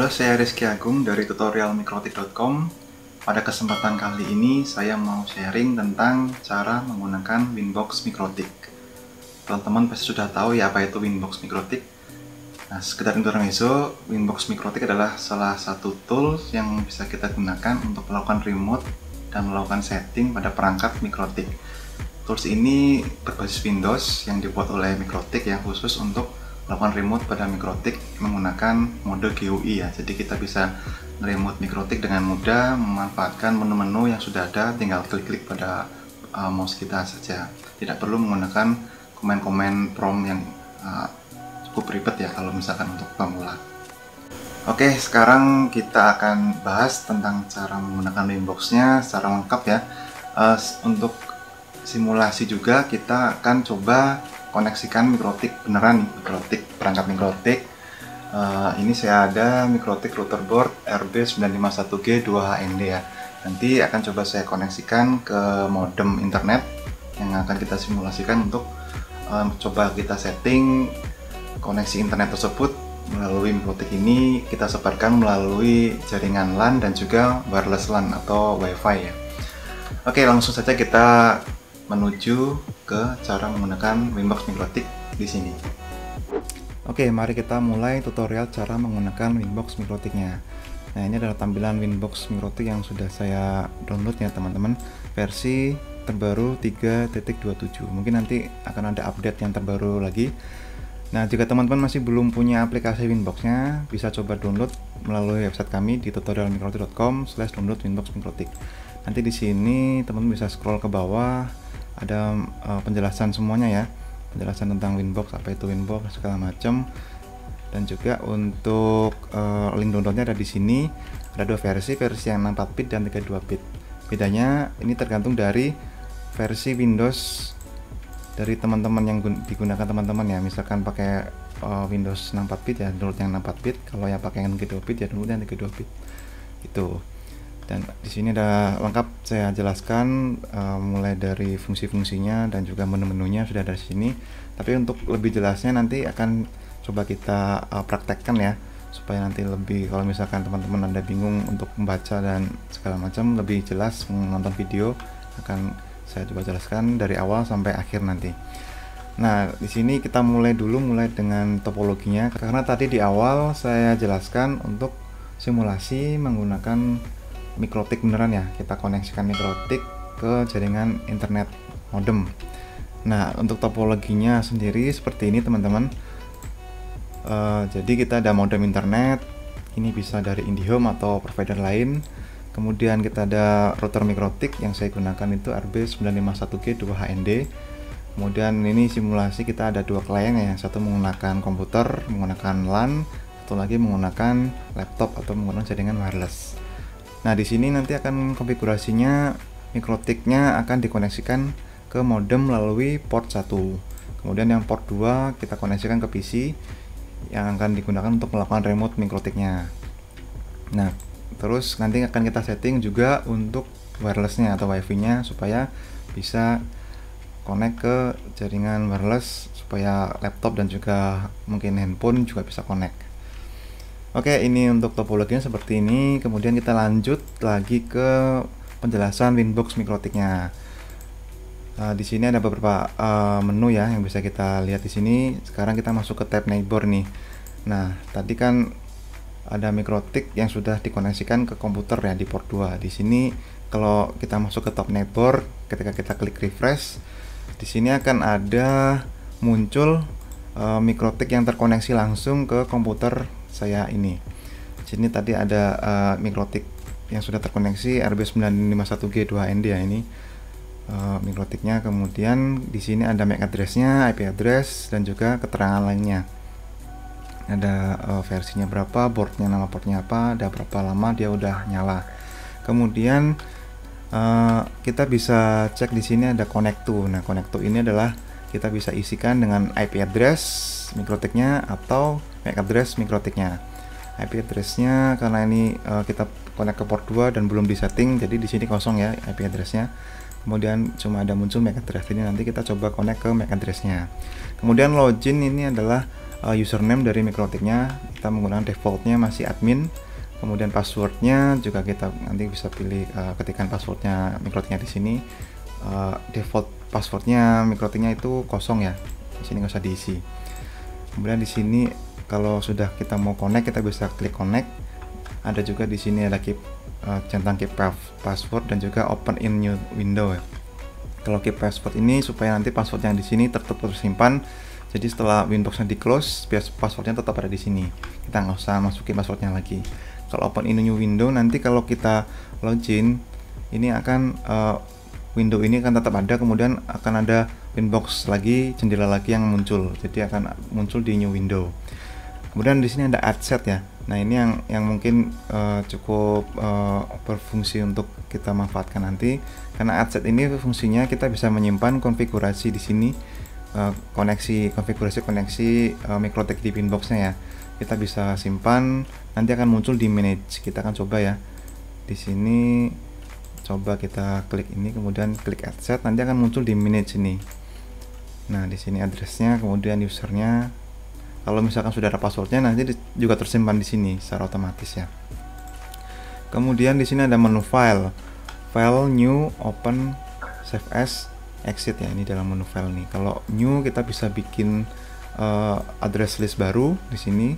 Halo, saya Rizky Agung dari tutorialmikrotik.com. Pada kesempatan kali ini saya mau sharing tentang cara menggunakan Winbox Mikrotik. Teman-teman pasti sudah tahu ya apa itu Winbox Mikrotik. Nah, sekedar intermezzo, Winbox Mikrotik adalah salah satu tools yang bisa kita gunakan untuk melakukan remote dan melakukan setting pada perangkat Mikrotik. Tools ini berbasis Windows yang dibuat oleh Mikrotik yang khusus untuk melakukan remote pada Mikrotik menggunakan mode GUI ya. Jadi kita bisa remote Mikrotik dengan mudah, memanfaatkan menu-menu yang sudah ada, tinggal klik-klik pada mouse kita saja. Tidak perlu menggunakan komen-komen prompt yang cukup ribet ya kalau misalkan untuk pemula. Oke, sekarang kita akan bahas tentang cara menggunakan Winbox-nya secara lengkap ya. Untuk simulasi juga kita akan coba koneksikan Mikrotik beneran nih, perangkat Mikrotik. Ini saya ada Mikrotik router board RB951G 2HND ya. Nanti akan coba saya koneksikan ke modem internet yang akan kita simulasikan untuk coba kita setting koneksi internet tersebut melalui Mikrotik ini. Kita sebarkan melalui jaringan LAN dan juga wireless LAN atau WiFi ya. Oke, langsung saja kita menuju ke cara menggunakan Winbox Mikrotik di sini. Oke, mari kita mulai tutorial cara menggunakan Winbox Mikrotiknya. Nah, ini adalah tampilan Winbox Mikrotik yang sudah saya download ya teman-teman, versi terbaru 3.27. Mungkin nanti akan ada update yang terbaru lagi. Nah, jika teman-teman masih belum punya aplikasi Winbox-nya, bisa coba download melalui website kami di tutorialmikrotik.com/download Winbox Mikrotik. Nanti di sini teman-teman bisa scroll ke bawah, ada penjelasan semuanya ya, penjelasan tentang Winbox, apa itu Winbox segala macam, dan juga untuk link downloadnya ada di sini. Ada dua versi yang 64 bit dan 32 bit. Bedanya ini tergantung dari versi Windows dari teman-teman yang digunakan teman-teman ya. Misalkan pakai Windows 64 bit ya download yang 64 bit, kalau yang pakai yang 32 bit ya download yang 32 bit gitu. Dan di sini ada lengkap saya jelaskan mulai dari fungsi-fungsinya dan juga menu-menunya sudah ada di sini. Tapi untuk lebih jelasnya nanti akan coba kita praktekkan ya, supaya nanti lebih, kalau misalkan teman-teman Anda bingung untuk membaca dan segala macam, lebih jelas menonton video, akan saya coba jelaskan dari awal sampai akhir nanti. Nah, di sini kita mulai dengan topologinya, karena tadi di awal saya jelaskan untuk simulasi menggunakan Mikrotik beneran ya, kita koneksikan Mikrotik ke jaringan internet modem. Nah, untuk topologinya sendiri seperti ini teman-teman. Jadi kita ada modem internet, ini bisa dari IndiHome atau provider lain. Kemudian kita ada router Mikrotik yang saya gunakan itu RB951G 2HND. Kemudian ini simulasi kita ada dua klien ya, satu menggunakan komputer menggunakan LAN, satu lagi menggunakan laptop atau menggunakan jaringan wireless. Nah, di sini nanti akan konfigurasinya, Mikrotiknya akan dikoneksikan ke modem melalui port 1. Kemudian yang port 2 kita koneksikan ke PC yang akan digunakan untuk melakukan remote Mikrotiknya. Nah, terus nanti akan kita setting juga untuk wirelessnya atau wifi-nya supaya bisa connect ke jaringan wireless, supaya laptop dan juga mungkin handphone juga bisa connect. Oke, ini untuk topologinya seperti ini. Kemudian kita lanjut lagi ke penjelasan Winbox Mikrotiknya. Di sini ada beberapa menu ya yang bisa kita lihat di sini. Sekarang kita masuk ke tab neighbor nih. Nah, tadi kan ada Mikrotik yang sudah dikoneksikan ke komputer ya di port 2. Di sini kalau kita masuk ke tab neighbor, ketika kita klik refresh, di sini akan ada muncul Mikrotik yang terkoneksi langsung ke komputer saya ini. Di sini tadi ada Mikrotik yang sudah terkoneksi RB951G 2HND ya, ini Mikrotiknya. Kemudian di sini ada MAC address-nya, IP address, dan juga keterangan lainnya. Ada versinya berapa, boardnya, nama portnya apa, ada berapa lama dia udah nyala. Kemudian kita bisa cek di sini ada connect to. Nah, connect to ini adalah kita bisa isikan dengan IP address Mikrotiknya atau MAC address Mikrotiknya. IP address-nya karena ini kita connect ke port 2 dan belum disetting, jadi di sini kosong ya IP address-nya. Kemudian cuma ada muncul MAC address, ini nanti kita coba connect ke MAC address-nya. Kemudian login ini adalah username dari Mikrotik-nya kita menggunakan defaultnya masih admin. Kemudian passwordnya juga kita nanti bisa pilih ketikkan passwordnya Mikrotik-nya di sini. Default passwordnya Mikrotik-nya itu kosong ya, di sini nggak usah diisi. Kemudian di sini kalau sudah kita mau connect, kita bisa klik connect. Ada juga di sini ada centang keep password dan juga open in new window ya. Kalau keep password ini supaya nanti password yang di sini tetap tersimpan. Jadi setelah Winbox-nya di close, passwordnya tetap ada di sini. Kita nggak usah masukin passwordnya lagi. Kalau open in new window, nanti kalau kita login, ini akan window ini akan tetap ada, kemudian akan ada Winbox lagi, jendela lagi yang muncul. Jadi akan muncul di new window. Kemudian di sini ada add set ya. Nah ini yang mungkin cukup berfungsi untuk kita manfaatkan nanti, karena add set ini fungsinya kita bisa menyimpan konfigurasi di sini. Konfigurasi koneksi Mikrotik di Winbox-nya ya, kita bisa simpan, nanti akan muncul di manage. Kita akan coba ya, di sini coba kita klik ini, kemudian klik add set, nanti akan muncul di manage ini. Nah di sini addressnya, kemudian usernya. Kalau misalkan sudah ada passwordnya, nanti juga tersimpan di sini secara otomatis ya. Kemudian di sini ada menu file, new, open, save as, exit ya, ini dalam menu file nih. Kalau new kita bisa bikin address list baru di sini.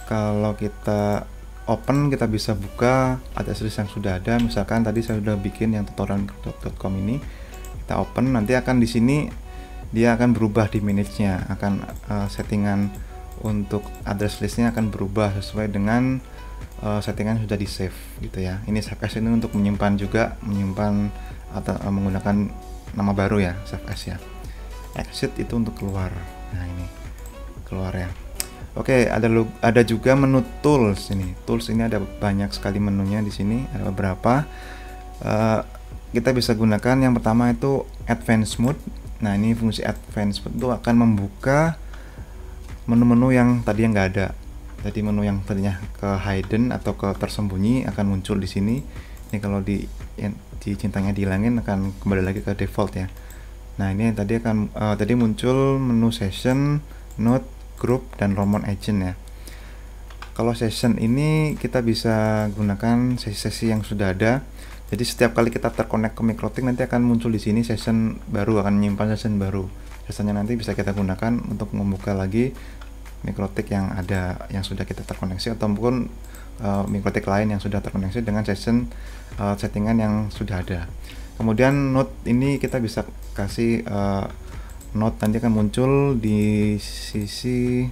Kalau kita open, kita bisa buka address list yang sudah ada. Misalkan tadi saya sudah bikin yang tutorial.com ini, kita open, nanti akan di sini dia akan berubah di manage-nya, akan settingan untuk address listnya akan berubah sesuai dengan settingan sudah di save gitu ya. Ini save as ini untuk menyimpan atau menggunakan nama baru ya, save as ya. Exit itu untuk keluar. Nah ini keluar ya. Oke, ada juga menu tools ini. Tools ini ada banyak sekali menunya di sini, ada beberapa. Kita bisa gunakan yang pertama itu advanced mode. Nah ini fungsi advanced mode itu akan membuka menu-menu yang tadi nggak ada. Jadi menu yang tadinya ke hidden atau ke tersembunyi akan muncul di sini. Ini kalau di centangnya dihilangin akan kembali lagi ke default ya. Nah ini tadi tadi muncul menu session, note, group, dan Roamon agent ya. Kalau session ini kita bisa gunakan sesi-sesi yang sudah ada. Jadi setiap kali kita terkonek ke Mikrotik nanti akan muncul di sini session baru, akan menyimpan session baru. Sessionnya nanti bisa kita gunakan untuk membuka lagi Mikrotik yang ada, yang sudah kita terkoneksi, ataupun Mikrotik lain yang sudah terkoneksi dengan session settingan yang sudah ada. Kemudian note ini kita bisa kasih note, nanti akan muncul di sisi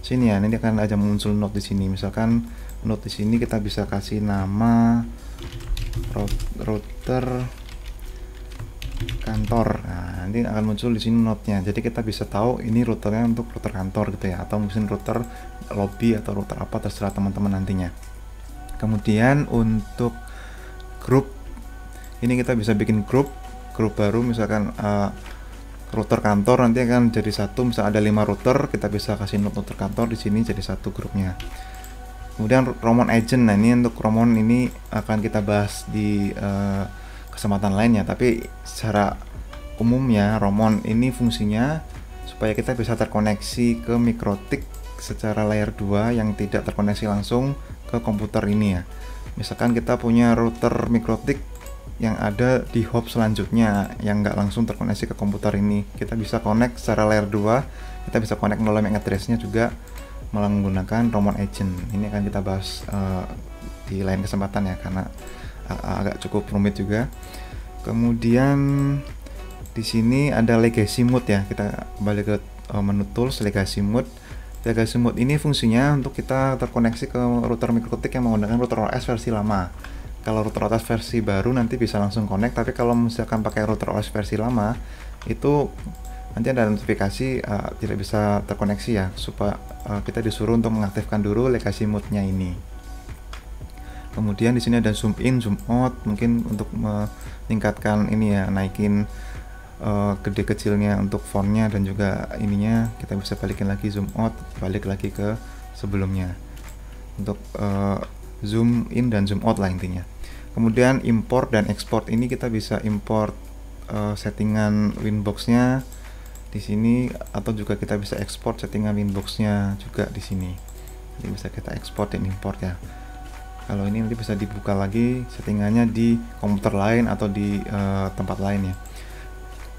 sini ya. Nanti akan ada muncul note di sini. Misalkan note di sini kita bisa kasih nama router kantor. Nah, nanti akan muncul di sini note-nya. Jadi kita bisa tahu ini routernya untuk router kantor gitu ya, atau mungkin router lobby atau router apa, terserah teman-teman nantinya. Kemudian untuk grup ini kita bisa bikin grup baru, misalkan router kantor nanti akan jadi satu, misal ada 5 router, kita bisa kasih note router kantor di sini jadi satu grupnya. Kemudian Roamon agent, nah ini untuk Roamon ini akan kita bahas di kesempatan lainnya, tapi secara umumnya Roamon ini fungsinya supaya kita bisa terkoneksi ke Mikrotik secara layer 2 yang tidak terkoneksi langsung ke komputer ini ya. Misalkan kita punya router Mikrotik yang ada di hop selanjutnya yang nggak langsung terkoneksi ke komputer ini, kita bisa connect secara layer 2, kita bisa connect melalui MAC address-nya juga menggunakan Roamon agent. Ini akan kita bahas di lain kesempatan ya, karena agak cukup rumit juga. Kemudian di sini ada legacy mode ya, kita kembali ke menu tools, legacy mode. Legacy mode ini fungsinya untuk kita terkoneksi ke router Mikrotik yang menggunakan router OS versi lama. Kalau router OS versi baru nanti bisa langsung connect, tapi kalau misalkan pakai router OS versi lama itu nanti ada notifikasi tidak bisa terkoneksi ya, supaya kita disuruh untuk mengaktifkan dulu legacy mode-nya ini. Kemudian di sini ada zoom in, zoom out, mungkin untuk meningkatkan ini ya, naikin gede kecilnya untuk fontnya, dan juga ininya kita bisa balikin lagi zoom out, balik lagi ke sebelumnya untuk zoom in dan zoom out lah intinya. Kemudian import dan export ini kita bisa import settingan Winbox-nya di sini, atau juga kita bisa ekspor settingan Winbox-nya juga di sini. Jadi bisa kita ekspor dan import ya. Kalau ini nanti bisa dibuka lagi settingannya di komputer lain atau di tempat lain ya.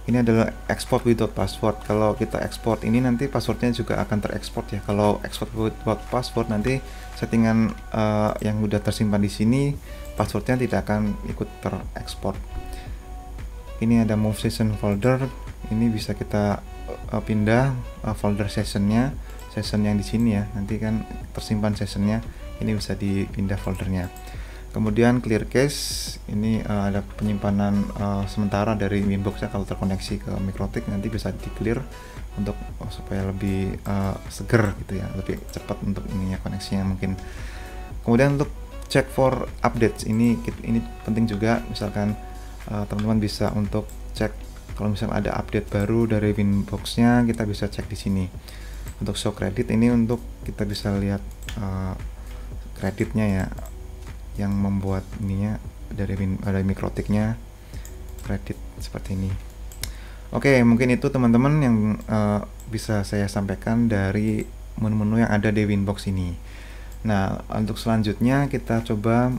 Ini adalah export without password. Kalau kita ekspor ini nanti passwordnya juga akan terekspor ya. Kalau export without password nanti settingan yang udah tersimpan di sini passwordnya tidak akan ikut terekspor. Ini ada move session folder. Ini bisa kita pindah folder session yang di sini ya. Nanti kan tersimpan sessionnya. Ini bisa dipindah foldernya. Kemudian clear cache, ini ada penyimpanan sementara dari Winbox-nya. Kalau terkoneksi ke Mikrotik nanti bisa di clear untuk supaya lebih seger gitu ya, lebih cepat untuk ininya koneksinya mungkin. Kemudian untuk check for updates, ini penting juga. Misalkan teman-teman bisa untuk cek kalau misalnya ada update baru dari Winbox-nya, kita bisa cek di sini. Untuk show credit, ini untuk kita bisa lihat kreditnya ya, yang membuat ininya dari Mikrotiknya kredit seperti ini. Oke, mungkin itu teman-teman yang bisa saya sampaikan dari menu-menu yang ada di Winbox ini. Nah, untuk selanjutnya kita coba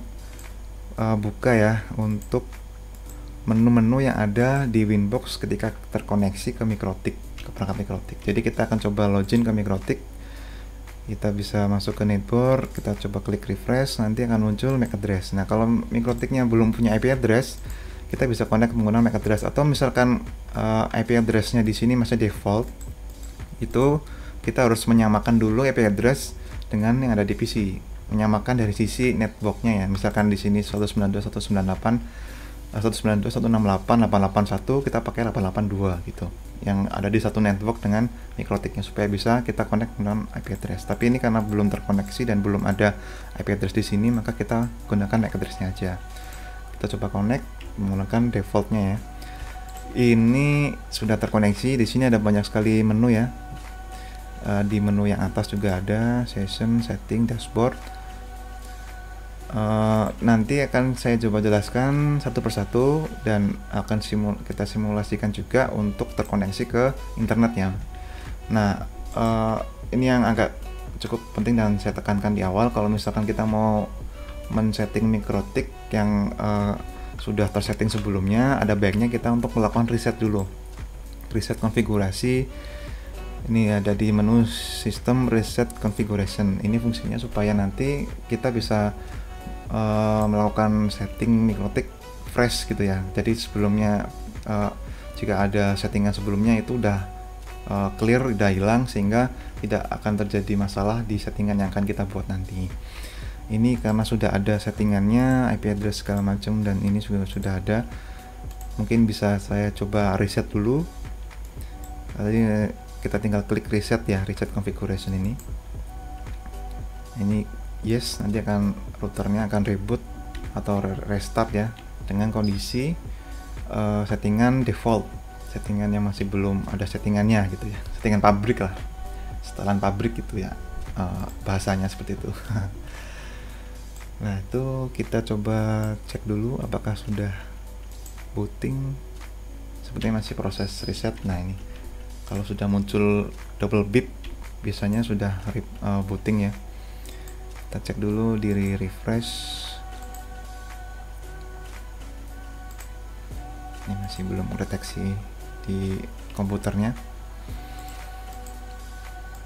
buka ya untuk menu-menu yang ada di Winbox ketika terkoneksi ke Mikrotik, ke perangkat Mikrotik. Jadi kita akan coba login ke Mikrotik. Kita bisa masuk ke network, kita coba klik refresh, nanti akan muncul MAC address. Nah, kalau Mikrotiknya belum punya IP address, kita bisa connect menggunakan MAC address. Atau misalkan IP addressnya di sini masih default, itu kita harus menyamakan dulu IP address dengan yang ada di PC. Menyamakan dari sisi networknya ya. Misalkan di sini 192.168.881, kita pakai 882 gitu. Yang ada di satu network dengan Mikrotiknya supaya bisa kita connect dengan IP address. Tapi ini karena belum terkoneksi dan belum ada IP address di sini, maka kita gunakan MAC addressnya aja. Kita coba connect menggunakan defaultnya ya. Ini sudah terkoneksi. Di sini ada banyak sekali menu ya. Di menu yang atas juga ada session, setting, dashboard. Nanti akan saya coba jelaskan satu persatu dan akan kita simulasikan juga untuk terkoneksi ke internet ya. Nah, ini yang agak cukup penting dan saya tekankan di awal. Kalau misalkan kita mau men-setting Mikrotik yang sudah tersetting sebelumnya, ada baiknya kita untuk melakukan reset dulu, reset konfigurasi. Ini ada di menu sistem reset configuration. Ini fungsinya supaya nanti kita bisa melakukan setting Mikrotik fresh gitu ya. Jadi sebelumnya jika ada settingan sebelumnya itu udah clear, udah hilang, sehingga tidak akan terjadi masalah di settingan yang akan kita buat nanti. Ini karena sudah ada settingannya, IP address segala macam, dan ini sudah ada. Mungkin bisa saya coba reset dulu. Jadi kita tinggal klik reset ya, reset configuration ini. Ini yes, nanti akan routernya akan reboot atau restart ya dengan kondisi settingan default, settingan yang masih belum ada settingannya gitu ya, settingan pabrik lah, setelan pabrik gitu ya, bahasanya seperti itu. Nah, itu kita coba cek dulu apakah sudah booting. Sepertinya masih proses reset. Nah, ini kalau sudah muncul double beep biasanya sudah booting ya. Kita cek dulu di refresh. Ini masih belum deteksi di komputernya.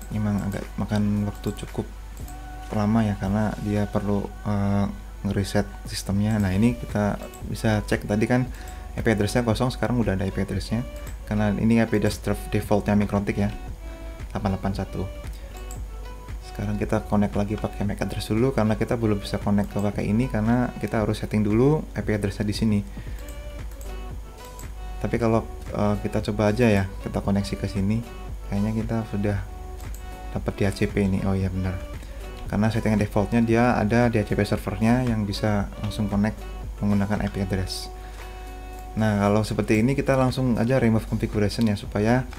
Ini memang agak makan waktu cukup lama ya, karena dia perlu ngereset sistemnya. Nah, ini kita bisa cek tadi kan IP addressnya kosong, sekarang udah ada IP addressnya karena ini IP address defaultnya Mikrotik ya, 881. Sekarang kita connect lagi pakai MAC address dulu, karena kita belum bisa connect ke pakai ini karena kita harus setting dulu IP addressnya di sini. Tapi kalau kita coba aja ya, kita koneksi ke sini, kayaknya kita sudah dapat DHCP ini. Oh iya benar, karena settingan defaultnya dia ada DHCP servernya yang bisa langsung connect menggunakan IP address. Nah, kalau seperti ini kita langsung aja remove configuration ya, supaya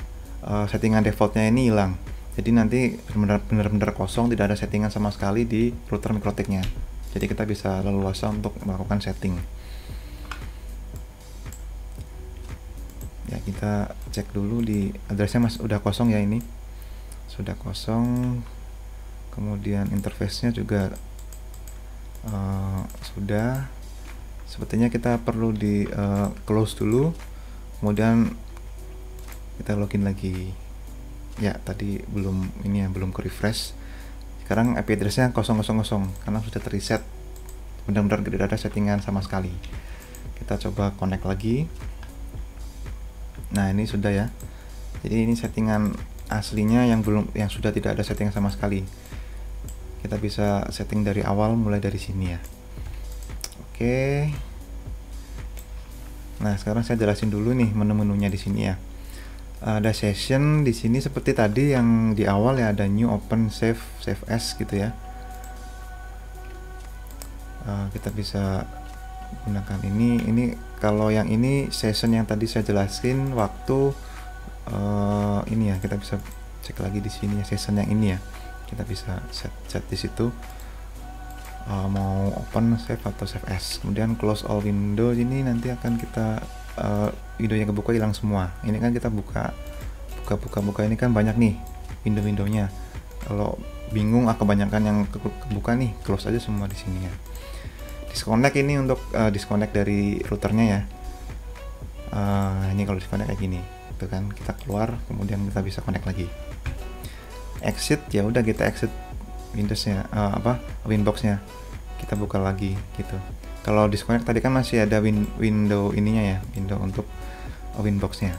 settingan defaultnya ini hilang. Jadi nanti benar-benar kosong, tidak ada settingan sama sekali di router Mikrotiknya. Jadi kita bisa leluasa untuk melakukan setting. Oke, kita cek dulu di addressnya udah kosong ya, ini sudah kosong. Kemudian interface-nya juga sudah. Sepertinya kita perlu di close dulu, kemudian kita login lagi. Ya, tadi belum ini ya, belum ke refresh. Sekarang IP address-nya 000 karena sudah terreset, benar-benar tidak ada settingan sama sekali. Kita coba connect lagi. Nah, ini sudah ya. Jadi ini settingan aslinya yang sudah tidak ada settingan sama sekali. Kita bisa setting dari awal mulai dari sini ya. Oke. Nah, sekarang saya jelasin dulu nih menu-menunya di sini ya. Ada session di sini seperti tadi yang di awal ya, ada new, open, save as gitu ya. Kita bisa gunakan ini kalau yang ini session yang tadi saya jelasin waktu ini ya, kita bisa cek lagi di sini ya, session yang ini ya, kita bisa set di situ mau open, save atau save as. Kemudian close all window, ini nanti akan kita window yang kebuka hilang semua. Ini kan kita buka ini kan banyak nih window-windownya. Kalau bingung kebanyakan yang kebuka nih, close aja semua di sini ya. Disconnect ini untuk disconnect dari routernya ya. Ini kalau disconnect kayak gini, itu kan kita keluar, kemudian kita bisa connect lagi. Exit ya udah, kita exit Windowsnya, Winbox-nya kita buka lagi gitu. Kalau disconnect tadi kan masih ada window ininya ya, window untuk Winbox-nya.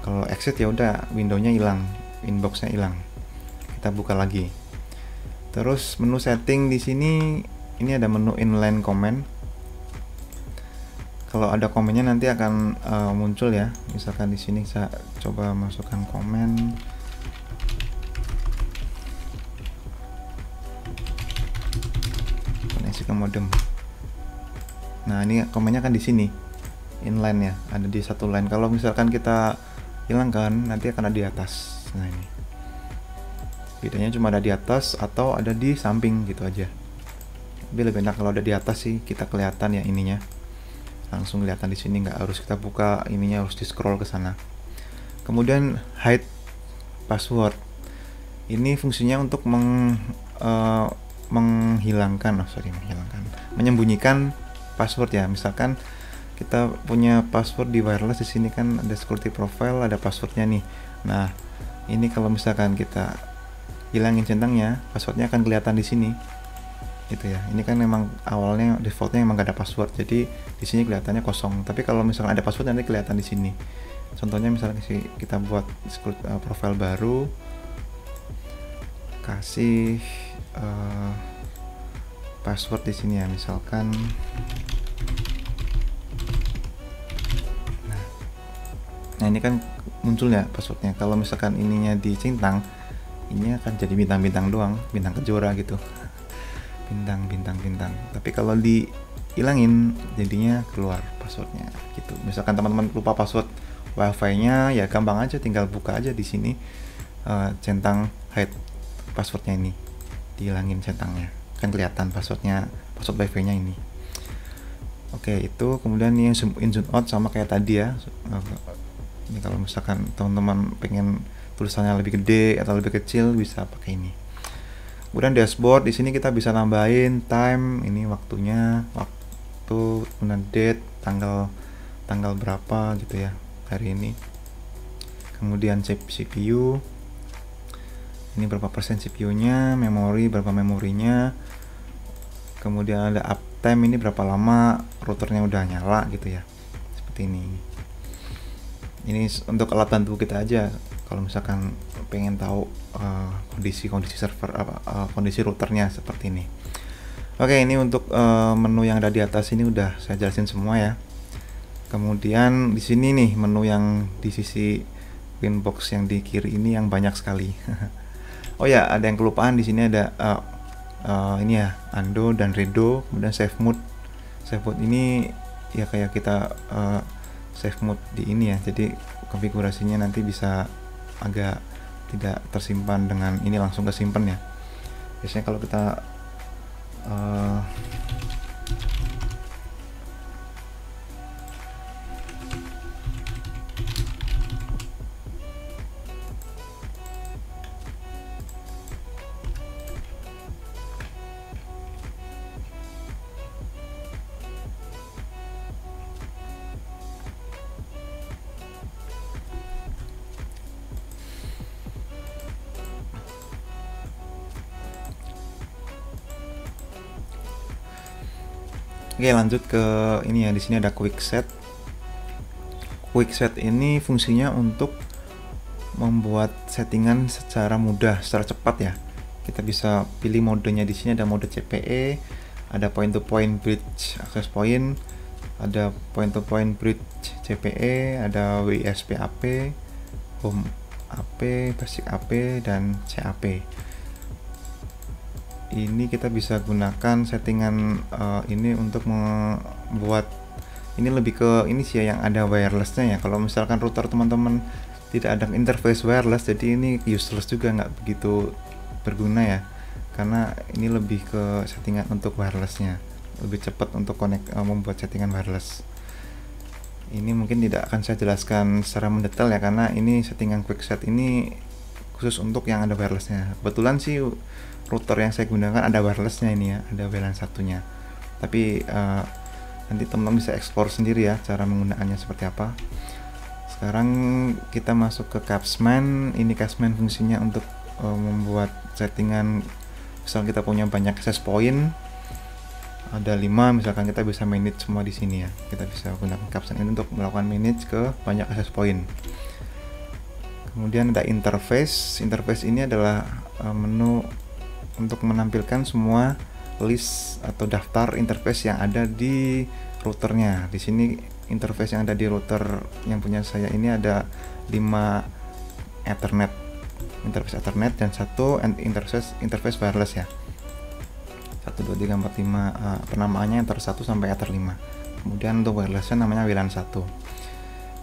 Kalau exit ya udah, windownya hilang, Winbox-nya hilang. Kita buka lagi. Terus menu setting di sini. Ini ada menu inline comment. Kalau ada komennya nanti akan muncul ya. Misalkan di sini saya coba masukkan komen. Koneksi ke modem. Nah, ini komennya kan di sini. Inline ya, ada di satu line. Kalau misalkan kita hilangkan, nanti akan ada di atas. Nah, ini. Bedanya cuma ada di atas atau ada di samping gitu aja. Tapi lebih enak kalau ada di atas sih, kita kelihatan ya ininya, langsung kelihatan di sini, nggak harus kita buka ininya, harus di scroll ke sana. Kemudian hide password, ini fungsinya untuk menyembunyikan password ya. Misalkan kita punya password di wireless, di sini kan ada security profile, ada passwordnya nih. Nah, ini kalau misalkan kita hilangin centangnya, passwordnya akan kelihatan di sini. Gitu ya. Ini kan memang awalnya defaultnya memang gak ada password, jadi di sini kelihatannya kosong. Tapi kalau misalnya ada password nanti kelihatan di sini. Contohnya misalnya kita buat profile baru, kasih password di sini ya, misalkan. Nah, ini kan muncul ya passwordnya. Kalau misalkan ininya dicentang, ini akan jadi bintang-bintang doang, bintang kejora gitu. Bintang. Tapi kalau dihilangin jadinya keluar passwordnya gitu. Misalkan teman-teman lupa password wifi-nya, ya gampang aja, tinggal buka aja di sini centang hide passwordnya, ini dihilangin centangnya, kan kelihatan password wifi-nya ini. Oke, itu kemudian ini zoom in zoom out sama kayak tadi ya. Ini kalau misalkan teman-teman pengen tulisannya lebih gede atau lebih kecil, bisa pakai ini. Kemudian dashboard, di sini kita bisa nambahin time, ini waktunya, kemudian date, tanggal berapa gitu ya hari ini. Kemudian CPU, ini berapa persen CPU-nya, memori berapa memorinya. Kemudian ada uptime, ini berapa lama routernya udah nyala gitu ya. Seperti ini. Ini untuk alat bantu kita aja. Kalau misalkan pengen tahu kondisi server, kondisi routernya seperti ini. Oke, ini untuk menu yang ada di atas ini udah saya jelasin semua ya. Kemudian di sini nih menu yang di sisi Winbox yang di kiri ini yang banyak sekali. Oh ya, ada yang kelupaan, di sini ada ini ya, undo dan redo, kemudian save mode. Save mode ini ya kayak kita save mode di ini ya. Jadi konfigurasinya nanti bisa agak tidak tersimpan dengan ini, langsung kesimpan ya. Biasanya kalau kita Oke, lanjut ke ini ya. Di sini ada quick set. Quick set ini fungsinya untuk membuat settingan secara mudah, secara cepat ya. Kita bisa pilih modenya. Di sini ada mode CPE, ada point to point bridge access point, ada point to point bridge CPE, ada WISP AP, home AP, basic AP, dan CAP. Ini kita bisa gunakan settingan ini untuk membuat ini lebih ke ini sih yang ada wirelessnya ya. Kalau misalkan router teman-teman tidak ada interface wireless, jadi ini useless juga, nggak begitu berguna ya, karena ini lebih ke settingan untuk wirelessnya, lebih cepat untuk membuat settingan wireless. Ini mungkin tidak akan saya jelaskan secara mendetail ya, karena ini settingan quick set ini khusus untuk yang ada wirelessnya. Kebetulan sih router yang saya gunakan ada wirelessnya ini ya, ada WLAN satunya, tapi nanti teman-teman bisa explore sendiri ya cara menggunakannya seperti apa. Sekarang kita masuk ke Capsman. Ini Capsman fungsinya untuk membuat settingan. Misal kita punya banyak access point, ada 5, misalkan kita bisa manage semua di sini ya. Kita bisa gunakan Capsman ini untuk melakukan manage ke banyak access point. Kemudian ada interface. Interface ini adalah menu untuk menampilkan semua list atau daftar interface yang ada di routernya. Di sini interface yang ada di router yang punya saya ini ada 5 Ethernet, interface Ethernet, dan 1 interface wireless ya. 1 2 3 4 5 penamaannya Ether 1 sampai Ether 5. Kemudian untuk wirelessnya namanya WLAN 1.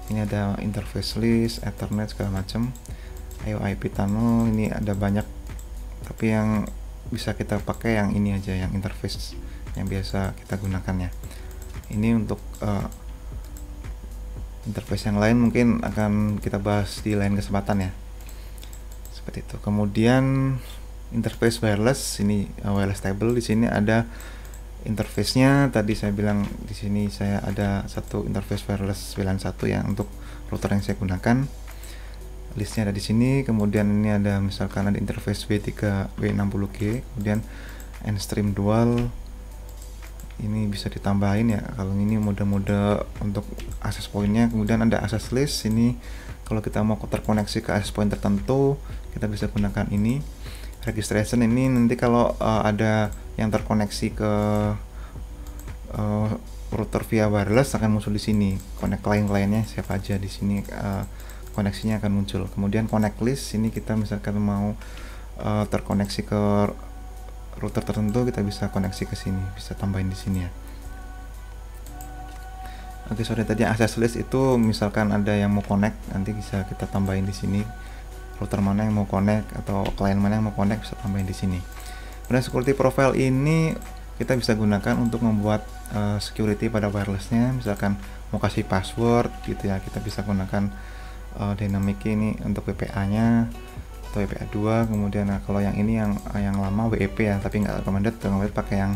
Ini ada interface list, Ethernet segala macam. IP tunnel ini ada banyak, tapi yang bisa kita pakai yang ini aja, yang interface yang biasa kita gunakan ya. Ini untuk interface yang lain mungkin akan kita bahas di lain kesempatan ya, seperti itu. Kemudian interface wireless, ini wireless table. Di sini ada interface-nya. Tadi saya bilang di sini saya ada 1 interface wireless WLAN 1 yang untuk router yang saya gunakan. Listnya ada di sini. Kemudian ini ada misalkan ada interface W3 W60G, kemudian Nstream dual. Ini bisa ditambahin ya kalau ini mode-mode untuk access point-nya. Kemudian ada access list. Ini kalau kita mau terkoneksi ke access point tertentu, kita bisa gunakan ini. Registration ini nanti kalau ada yang terkoneksi ke router via wireless akan muncul di sini. Connect klien-kliennya siapa aja di sini, koneksinya akan muncul. Kemudian connect list, ini kita misalkan mau terkoneksi ke router tertentu, kita bisa koneksi ke sini, bisa tambahin di sini ya. Oke, sorry, tadi access list itu misalkan ada yang mau connect, nanti bisa kita tambahin di sini. Router mana yang mau connect atau klien mana yang mau connect, bisa tambahin di sini. Kemudian security profile ini kita bisa gunakan untuk membuat security pada wirelessnya. Misalkan mau kasih password gitu ya, kita bisa gunakan dynamic ini untuk WPA-nya atau WPA 2. Kemudian kalau yang ini yang lama WEP ya, tapi nggak recommended pakai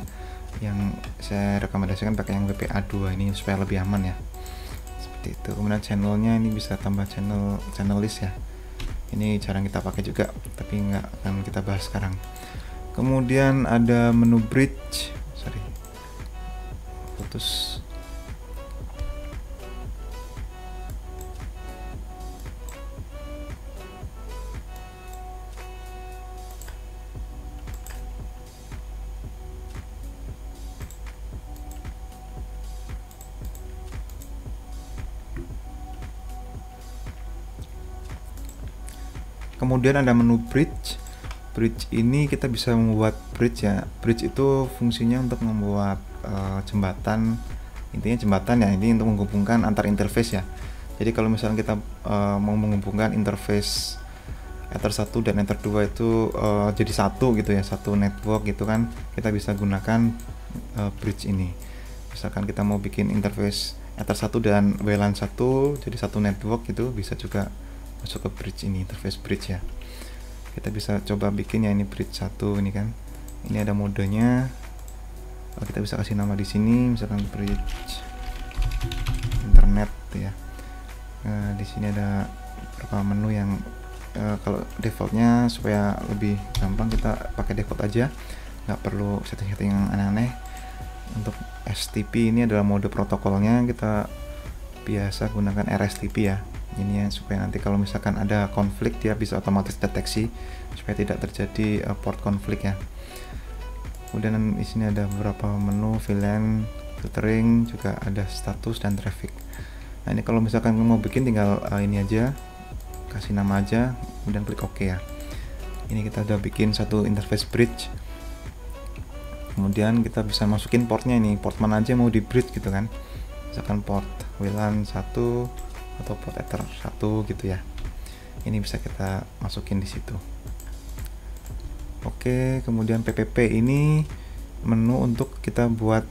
yang saya rekomendasikan pakai yang WPA 2 ini supaya lebih aman ya, seperti itu. Kemudian channelnya ini bisa tambah channel list ya, ini cara kita pakai juga, tapi nggak akan kita bahas sekarang. Kemudian ada menu bridge, putus. Kemudian ada menu bridge. Bridge ini kita bisa membuat bridge ya. Bridge itu fungsinya untuk membuat jembatan. Intinya jembatan ya, ini untuk menghubungkan antar interface ya. Jadi kalau misalnya kita mau menghubungkan interface Ether 1 dan Ether 2 itu jadi satu gitu ya, satu network gitu kan, kita bisa gunakan bridge ini. Misalkan kita mau bikin interface Ether 1 dan WLAN 1 jadi satu network, itu bisa juga masuk ke bridge ini, interface bridge ya. Kita bisa coba bikin ya, ini bridge 1 ini kan. Ini ada modenya. Kita bisa kasih nama di sini, misalkan bridge internet ya. Nah, di sini ada beberapa menu yang kalau defaultnya supaya lebih gampang kita pakai default aja, nggak perlu setting-setting yang aneh-aneh. Untuk STP ini adalah mode protokolnya, kita biasa gunakan RSTP ya. Ini ya, supaya nanti kalau misalkan ada konflik dia bisa otomatis deteksi supaya tidak terjadi port konflik ya. Kemudian di sini ada beberapa menu, VLAN, filtering, juga ada status dan traffic. Nah, ini kalau misalkan mau bikin tinggal ini aja, kasih nama aja, kemudian klik OK ya. Ini kita udah bikin satu interface bridge. Kemudian kita bisa masukin portnya, ini port mana aja mau di bridge gitu kan. Misalkan port WLAN 1 atau port Ether 1 gitu ya. Ini bisa kita masukin di situ. Oke, kemudian PPP ini menu untuk kita buat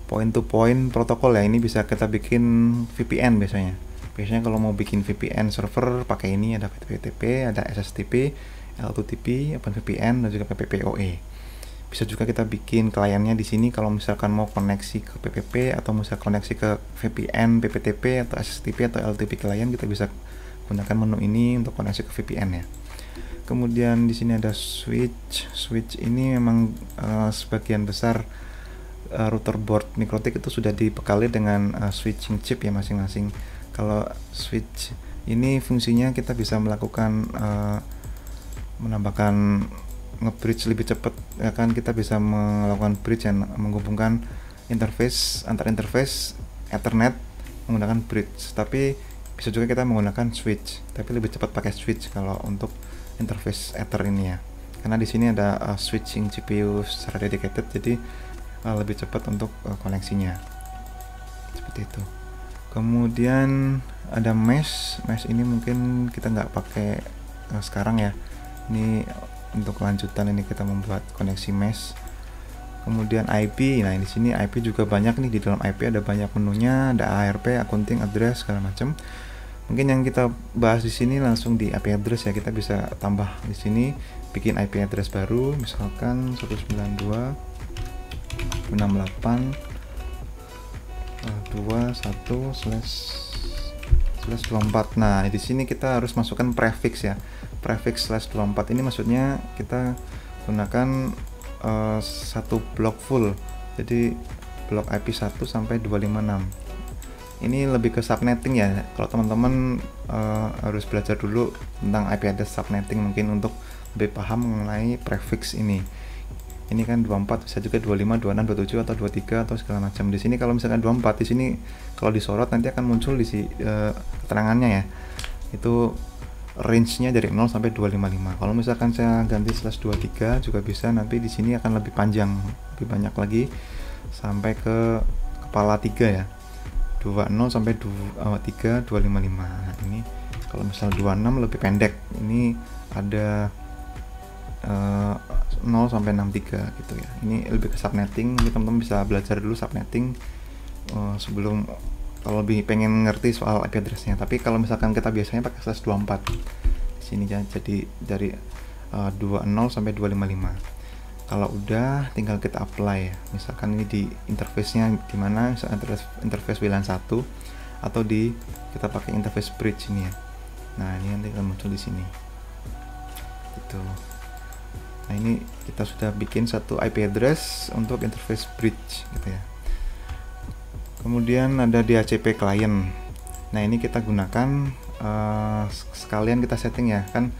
point to point protokol ya. Ini bisa kita bikin VPN biasanya. Biasanya kalau mau bikin VPN server pakai ini, ada PTP, ada SSTP, L2TP, OpenVPN, dan juga PPPoE. Bisa juga kita bikin kliennya di sini kalau misalkan mau koneksi ke PPP atau misalkan koneksi ke VPN, PPTP atau SSTP atau L2TP klien, kita bisa gunakan menu ini untuk koneksi ke VPN ya. Kemudian di sini ada switch. Switch ini memang sebagian besar router board Mikrotik itu sudah dibekali dengan switching chip ya masing-masing. Kalau switch ini fungsinya kita bisa melakukan menambahkan nge-bridge lebih cepat ya kan, kita bisa melakukan bridge yang menghubungkan interface antar interface Ethernet menggunakan bridge, tapi bisa juga kita menggunakan switch, tapi lebih cepat pakai switch kalau untuk interface Ether ini ya, karena di sini ada switching CPU secara dedicated, jadi lebih cepat untuk koneksinya seperti itu. Kemudian ada mesh ini mungkin kita nggak pakai sekarang ya, ini untuk lanjutan ini kita membuat koneksi mesh. Kemudian IP, nah di sini IP juga banyak nih, di dalam IP ada banyak menunya, ada ARP, accounting, address, segala macam. Mungkin yang kita bahas di sini langsung di IP address ya, kita bisa tambah di sini bikin IP address baru, misalkan 192.168/24. Nah, di sini kita harus masukkan prefix ya. Prefix /24 ini maksudnya kita gunakan satu blok full, jadi blok IP 1 sampai 256. Ini lebih ke subnetting ya. Kalau teman-teman harus belajar dulu tentang IP address subnetting mungkin untuk lebih paham mengenai prefix ini. Ini kan 24, bisa juga 25, 26, 27 atau 23 atau segala macam. Di sini kalau misalkan 24, di sini kalau disorot nanti akan muncul di keterangannya ya. Itu range-nya dari 0 sampai 255. Kalau misalkan saya ganti /23 juga bisa, nanti di sini akan lebih panjang, lebih banyak lagi sampai ke kepala 3 ya. 20 sampai 3 255. Nah, ini kalau misal 26 lebih pendek. Ini ada 0 sampai 63 gitu ya. Ini lebih ke subnetting. Jadi teman-teman bisa belajar dulu subnetting sebelum, kalau lebih pengen ngerti soal IP address-nya. Tapi kalau misalkan kita biasanya pakai /24 di sini ya, jadi dari 20 sampai 255. Kalau udah tinggal kita apply ya. Misalkan ini di interface-nya di mana, misalkan interface WLAN 1 atau kita pakai interface bridge ini ya. Nah, ini nanti akan muncul di sini. Gitu. Nah, ini kita sudah bikin satu IP address untuk interface bridge gitu ya. Kemudian ada DHCP client. Nah, ini kita gunakan sekalian kita setting ya, kan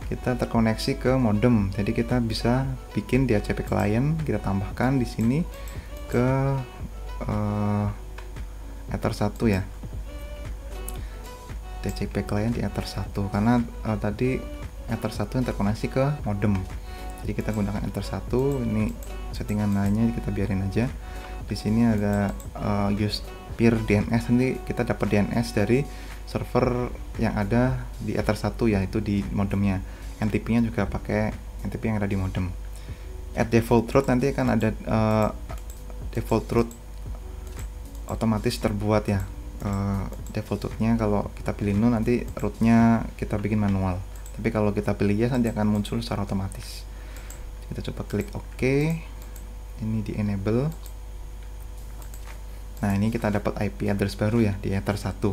kita terkoneksi ke modem. Jadi kita bisa bikin DHCP client, kita tambahkan di sini ke Ether 1 ya. DHCP client di Ether 1 karena tadi Ether 1 yang terkoneksi ke modem. Jadi kita gunakan Ether 1, ini settingan lainnya kita biarin aja. Di sini ada use peer DNS, nanti kita dapat DNS dari server yang ada di Ether 1 yaitu di modemnya. NTP-nya juga pakai NTP yang ada di modem. At default route nanti akan ada default route otomatis terbuat ya. Default route-nya kalau kita pilih no, nanti route-nya kita bikin manual. Tapi kalau kita pilih yes nanti akan muncul secara otomatis. Kita coba klik OK. Ini di enable. Nah, ini kita dapat IP address baru ya di Ether 1.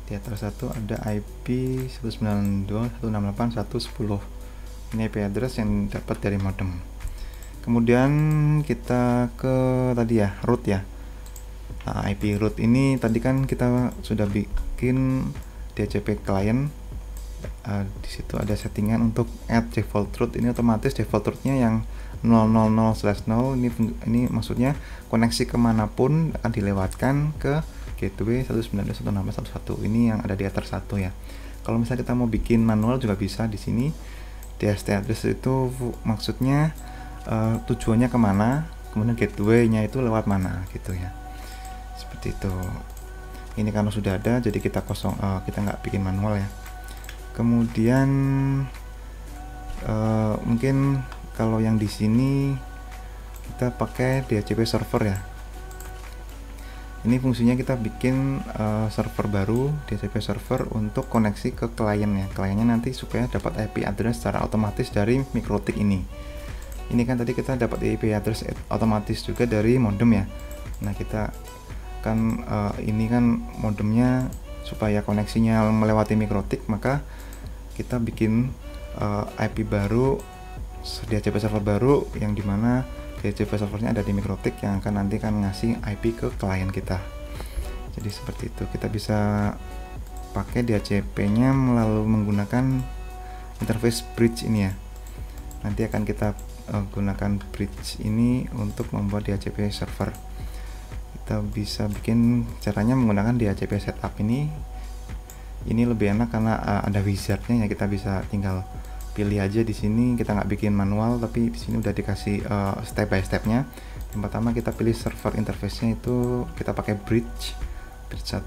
Di Ether 1 ada IP 192.168.110. Ini IP address yang dapat dari modem. Kemudian kita ke tadi ya, root ya. Nah, IP root ini tadi kan kita sudah bikin DHCP client. Di situ ada settingan untuk add default root. Ini otomatis default rootnya yang 000/0. Ini maksudnya koneksi kemanapun akan dilewatkan ke gateway 192.168.1.1. Ini yang ada di ether 1 ya. Kalau misalnya kita mau bikin manual juga bisa di sini. DHT address itu maksudnya tujuannya kemana, kemudian gateway-nya itu lewat mana gitu ya. Seperti itu. Ini karena sudah ada, jadi kita kita nggak bikin manual ya. Kemudian mungkin kalau yang di sini kita pakai DHCP server ya. Ini fungsinya kita bikin server baru, DHCP server untuk koneksi ke klien ya. Kliennya nanti supaya dapat IP address secara otomatis dari Mikrotik ini. Ini kan tadi kita dapat IP address otomatis juga dari modem ya. Nah kita kan ini kan modemnya supaya koneksinya melewati Mikrotik, maka kita bikin IP baru, DHCP server baru yang dimana DHCP servernya ada di Mikrotik yang akan nanti kan ngasih IP ke klien kita. Jadi seperti itu, kita bisa pakai DHCP-nya melalui menggunakan interface bridge ini ya. Nanti akan kita gunakan bridge ini untuk membuat DHCP server. Kita bisa bikin caranya menggunakan DHCP setup ini. Ini lebih enak karena ada wizardnya ya, kita bisa tinggal pilih aja di sini. Kita nggak bikin manual, tapi di sini udah dikasih step by stepnya. Yang pertama kita pilih server interface-nya itu kita pakai bridge 1.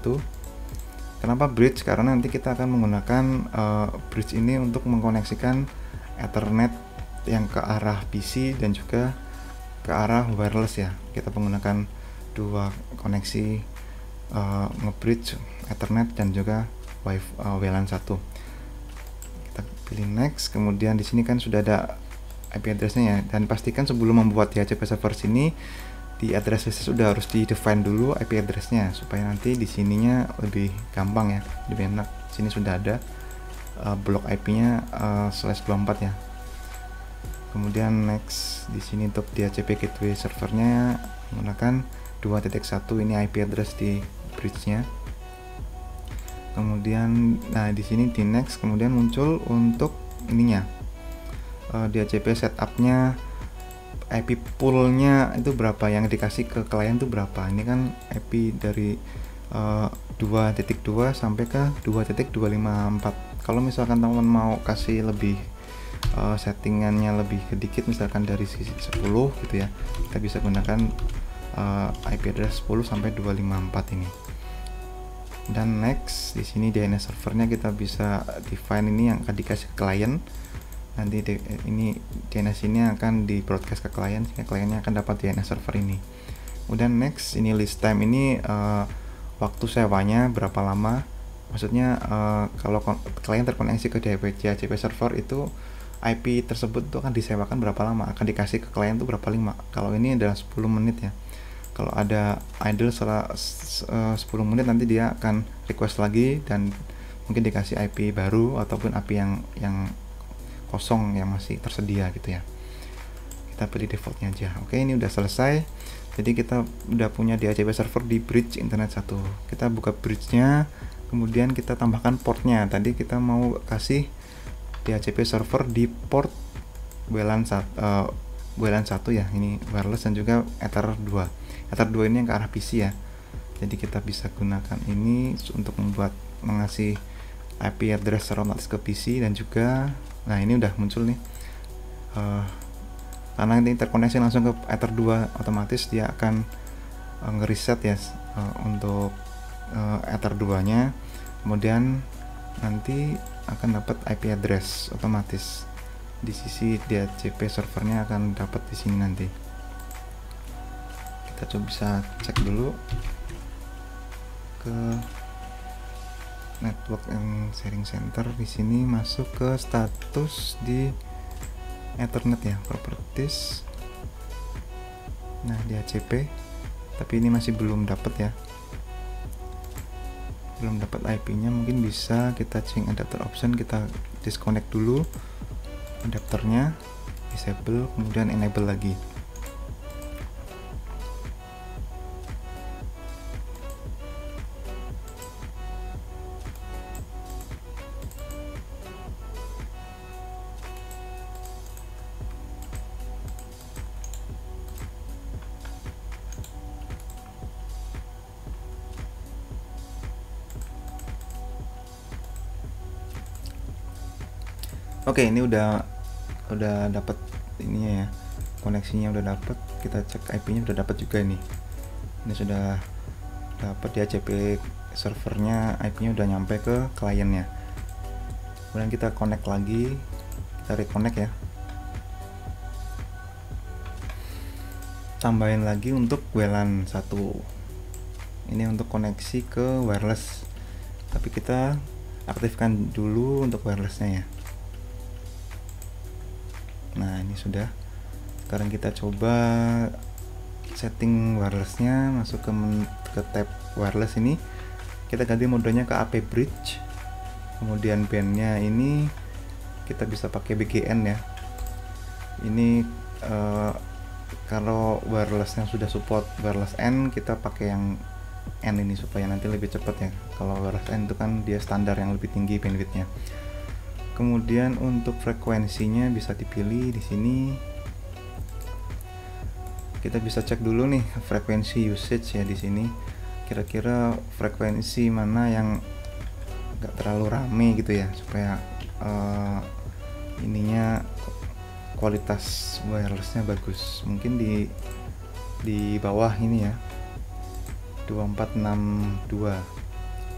Kenapa bridge? Karena nanti kita akan menggunakan bridge ini untuk mengkoneksikan Ethernet yang ke arah PC dan juga ke arah wireless ya. Kita menggunakan dua koneksi nge-bridge Ethernet dan juga WLAN 1. Kita pilih next. Kemudian di sini kan sudah ada IP address-nya ya, dan pastikan sebelum membuat DHCP server sini di address list sudah harus di define dulu IP address-nya supaya nanti di sininya lebih gampang ya, lebih enak. Sini sudah ada blok IP-nya /24 ya. Kemudian next, di sini untuk DHCP gateway servernya menggunakan 2.1, ini IP address di bridge-nya. Kemudian nah di sini di next, kemudian muncul untuk ininya DHCP setup-nya, IP pool-nya itu berapa yang dikasih ke klien itu berapa. Ini kan IP dari 2.2 sampai ke 2.254. Kalau misalkan teman mau kasih lebih settingannya lebih sedikit, misalkan dari sisi 10 gitu ya, kita bisa gunakan IP address 10 sampai 254 ini. Dan next, di sini DNS servernya kita bisa define ini yang akan dikasih ke klien. Nanti ini DNS ini akan di broadcast ke klien, sehingga kliennya akan dapat DNS server ini. Kemudian next, ini list time ini waktu sewanya berapa lama. Maksudnya kalau klien terkoneksi ke DHCP server itu IP tersebut itu akan disewakan berapa lama, akan dikasih ke klien itu berapa lama. Kalau ini adalah 10 menit ya. Kalau ada idle setelah 10 menit nanti dia akan request lagi dan mungkin dikasih IP baru ataupun IP yang kosong yang masih tersedia gitu ya. Kita pilih defaultnya aja. Oke, ini udah selesai. Jadi kita udah punya DHCP server di bridge internet 1. Kita buka bridge-nya, kemudian kita tambahkan portnya. Tadi kita mau kasih DHCP server di port WLAN 1 ya, ini wireless dan juga Ether 2. Ether 2 ini yang ke arah PC ya. Jadi kita bisa gunakan ini untuk mengasih IP address secara otomatis ke PC dan juga nah ini udah muncul nih. Karena ini terkoneksi langsung ke Ether 2, otomatis dia akan ngereset ya untuk Ether 2-nya. Kemudian nanti akan dapat IP address otomatis di sisi DHCP servernya, akan dapat di sini nanti. Kita coba bisa cek dulu ke network and sharing center. Di sini masuk ke status di Ethernet ya, properties. Nah DHCP, tapi ini masih belum dapat ya, belum dapat IP-nya. Mungkin bisa kita change adapter option, kita disconnect dulu adapternya, disable, kemudian enable lagi. Oke, ini udah dapat ininya ya, koneksinya udah dapat. Kita cek IP-nya udah dapat juga ini sudah dapat di HCP servernya, IP-nya udah nyampe ke kliennya. Kemudian kita connect lagi, kita reconnect ya, tambahin lagi untuk WLAN 1. Ini untuk koneksi ke wireless, tapi kita aktifkan dulu untuk wirelessnya ya. Nah, ini sudah. Sekarang kita coba setting wirelessnya, masuk ke tab wireless ini, kita ganti modenya ke AP Bridge. Kemudian bandnya ini kita bisa pakai BGN ya. Ini kalau wireless yang sudah support wireless N, kita pakai yang N ini supaya nanti lebih cepat ya. Kalau wireless N itu kan dia standar yang lebih tinggi bandwidthnya. Kemudian untuk frekuensinya bisa dipilih di sini. Kita bisa cek dulu nih frekuensi usage ya di sini. Kira-kira frekuensi mana yang nggak terlalu rame gitu ya, supaya ininya kualitas wirelessnya bagus. Mungkin di bawah ini ya, 2462.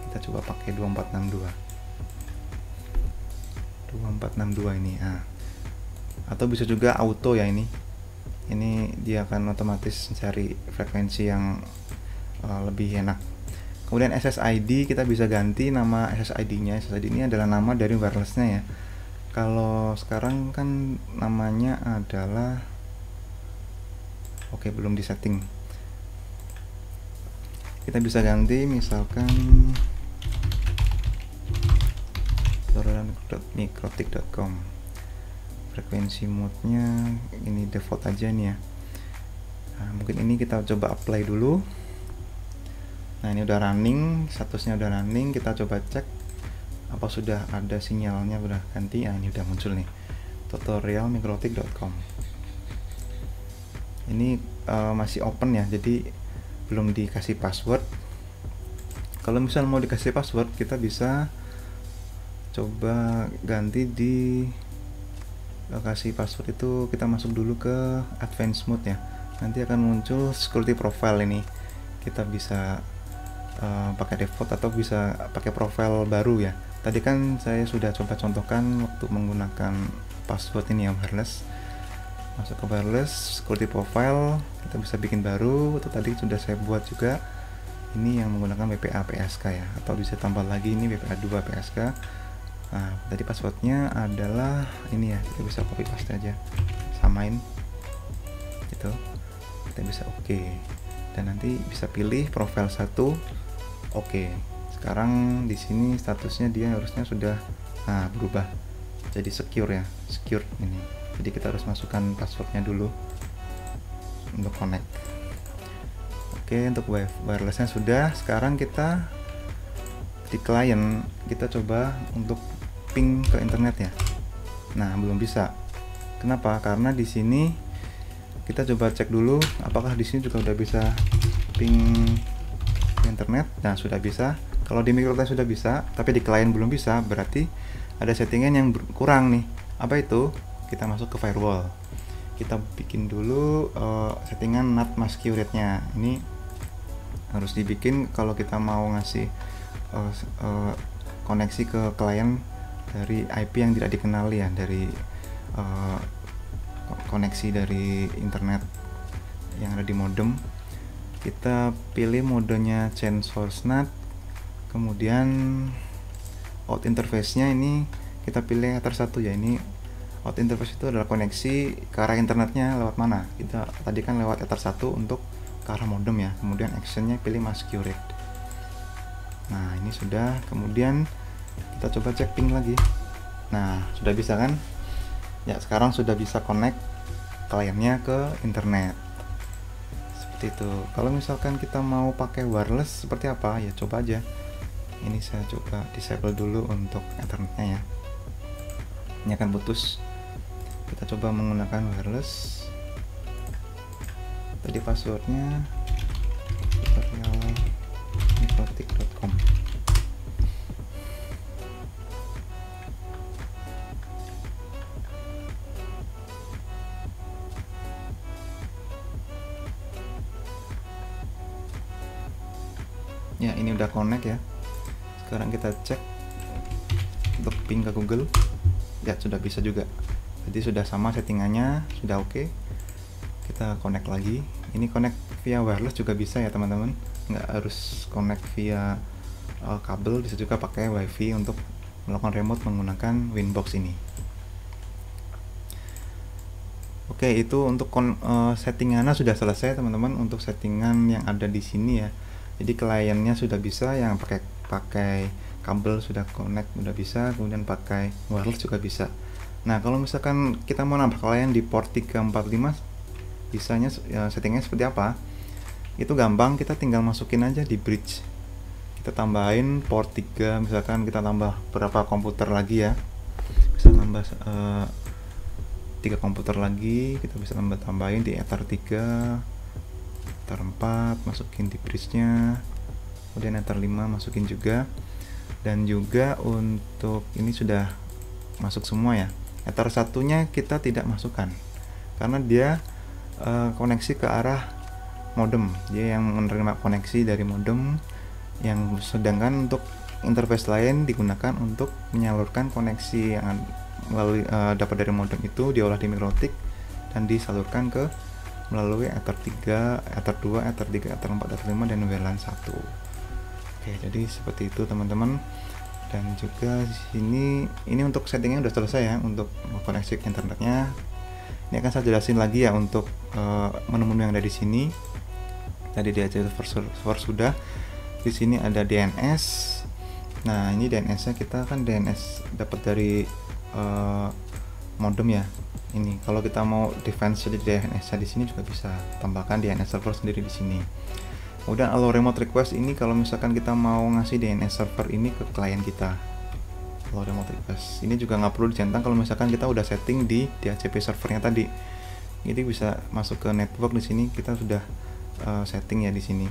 Kita coba pakai 2462 ini. Atau bisa juga auto ya, ini dia akan otomatis cari frekuensi yang lebih enak. Kemudian SSID kita bisa ganti nama SSID-nya. SSID ini adalah nama dari wirelessnya ya. Kalau sekarang kan namanya adalah belum disetting. Kita bisa ganti misalkan mikrotik.com. Frekuensi mode-nya ini default aja nih ya. Nah, mungkin ini kita coba apply dulu. Nah, ini udah running, statusnya udah running. Kita coba cek apa sudah ada sinyalnya, udah ganti. Ini udah muncul nih, tutorialmikrotik.com. Ini masih open ya, jadi belum dikasih password. Kalau misal mau dikasih password, kita bisa coba ganti di kasih password itu. Kita masuk dulu ke advanced mode ya, nanti akan muncul security profile. Ini kita bisa pakai default atau bisa pakai profile baru ya. Tadi kan saya sudah coba contohkan waktu menggunakan password ini ya, wireless. Masuk ke wireless security profile, kita bisa bikin baru. Itu tadi sudah saya buat juga, ini yang menggunakan WPA PSK ya, atau bisa tambah lagi ini WPA2 PSK. Nah, tadi passwordnya adalah ini ya, kita bisa copy paste aja, samain gitu. Kita bisa oke, dan nanti bisa pilih profile 1. Oke, sekarang di sini statusnya dia harusnya sudah berubah jadi secure ya, secure ini. Jadi kita harus masukkan passwordnya dulu untuk connect. Oke, untuk wirelessnya sudah. Sekarang kita di client, kita coba untuk ping ke internet ya. Nah, belum bisa. Kenapa? Karena di sini kita coba cek dulu apakah di sini juga udah bisa ping ke internet. Nah, sudah bisa. Kalau di Mikrotik sudah bisa, tapi di client belum bisa, berarti ada settingan yang kurang nih. Apa itu? Kita masuk ke firewall. Kita bikin dulu settingan NAT mask rate-nya. Ini harus dibikin kalau kita mau ngasih koneksi ke klien dari IP yang tidak dikenali ya, dari koneksi dari internet yang ada di modem. Kita pilih modenya change source NAT, kemudian out interface-nya ini kita pilih Ether 1 ya. Ini out interface itu adalah koneksi ke arah internetnya lewat mana. Kita tadi kan lewat Ether 1 untuk ke arah modem ya. Kemudian actionnya pilih mask rate. Nah, ini sudah. Kemudian kita coba cek ping lagi. Nah, sudah bisa kan ya. Sekarang sudah bisa connect kliennya ke internet seperti itu. Kalau misalkan kita mau pakai wireless seperti apa ya, coba aja. Ini saya coba disable dulu untuk ethernetnya ya, ini akan putus. Kita coba menggunakan wireless. Tadi passwordnya tutorialmikrotik.com. Ya, ini udah connect ya. Sekarang kita cek untuk ping ke Google. Ya, sudah bisa juga. Jadi sudah sama settingannya, sudah oke. Kita connect lagi. Ini connect via wireless juga bisa ya teman-teman. Nggak harus connect via kabel, bisa juga pakai wifi untuk melakukan remote menggunakan Winbox ini. Oke, itu untuk settingannya sudah selesai teman-teman. Untuk settingan yang ada di sini ya. Jadi kliennya sudah bisa, yang pakai kabel sudah connect udah bisa, kemudian pakai wireless juga bisa. Nah, kalau misalkan kita mau nambah klien di port 345, bisanya settingnya seperti apa? Itu gampang, kita tinggal masukin aja di bridge. Kita tambahin port 3, misalkan kita tambah berapa komputer lagi ya. Bisa nambah 3 komputer lagi, kita bisa tambahin di Ether 3, Ether 4, masukin di bridge-nya, kemudian Ether 5 masukin juga, dan juga untuk ini sudah masuk semua ya. Ether 1-nya kita tidak masukkan karena dia koneksi ke arah modem, dia yang menerima koneksi dari modem, yang sedangkan untuk interface lain digunakan untuk menyalurkan koneksi yang melalui dapat dari modem itu diolah di MikroTik dan disalurkan ke melalui Ether 3, Ether 2, Ether 3, Ether 4, Ether 5 dan WLAN 1. Oke, jadi seperti itu teman-teman. Dan juga di sini ini untuk settingnya udah selesai ya, untuk koneksi ke internetnya. Ini akan saya jelasin lagi ya untuk menu-menu yang ada di sini. Tadi di server sudah. Di sini ada DNS. Nah, ini DNS-nya kita kan DNS dapat dari modem ya. Ini kalau kita mau defense di DNS di sini juga bisa tambahkan DNS server sendiri di sini. Kemudian allow remote request ini kalau misalkan kita mau ngasih DNS server ini ke klien kita. Allow remote request ini juga nggak perlu dicentang kalau misalkan kita udah setting di DHCP servernya tadi. Jadi bisa masuk ke network di sini, kita sudah setting ya di sini.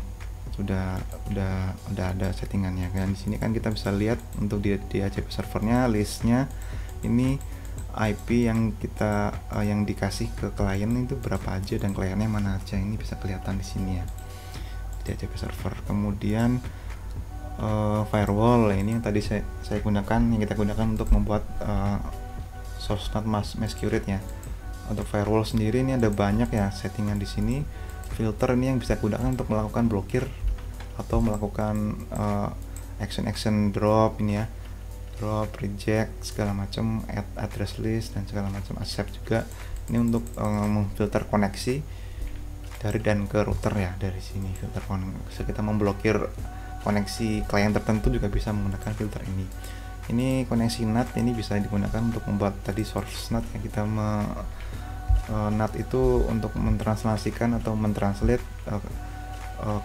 Sudah ada settingannya. Dan di sini kan kita bisa lihat untuk di DHCP servernya listnya. Ini IP yang kita yang dikasih ke klien itu berapa aja dan kliennya mana aja, ini bisa kelihatan di sini ya. DHCP server. Kemudian firewall ini yang tadi saya gunakan, yang kita gunakan untuk membuat source node masquerade ya. Untuk firewall sendiri ini ada banyak ya settingan di sini. Filter ini yang bisa gunakan untuk melakukan blokir atau melakukan action drop ini ya, drop, reject, segala macam, add address list dan segala macam, accept juga. Ini untuk memfilter koneksi dari dan ke router ya. Dari sini filter koneksi, kita memblokir koneksi klien tertentu juga bisa menggunakan filter ini. Ini koneksi NAT ini bisa digunakan untuk membuat tadi source NAT yang kita NAT itu untuk mentranslasikan atau mentranslate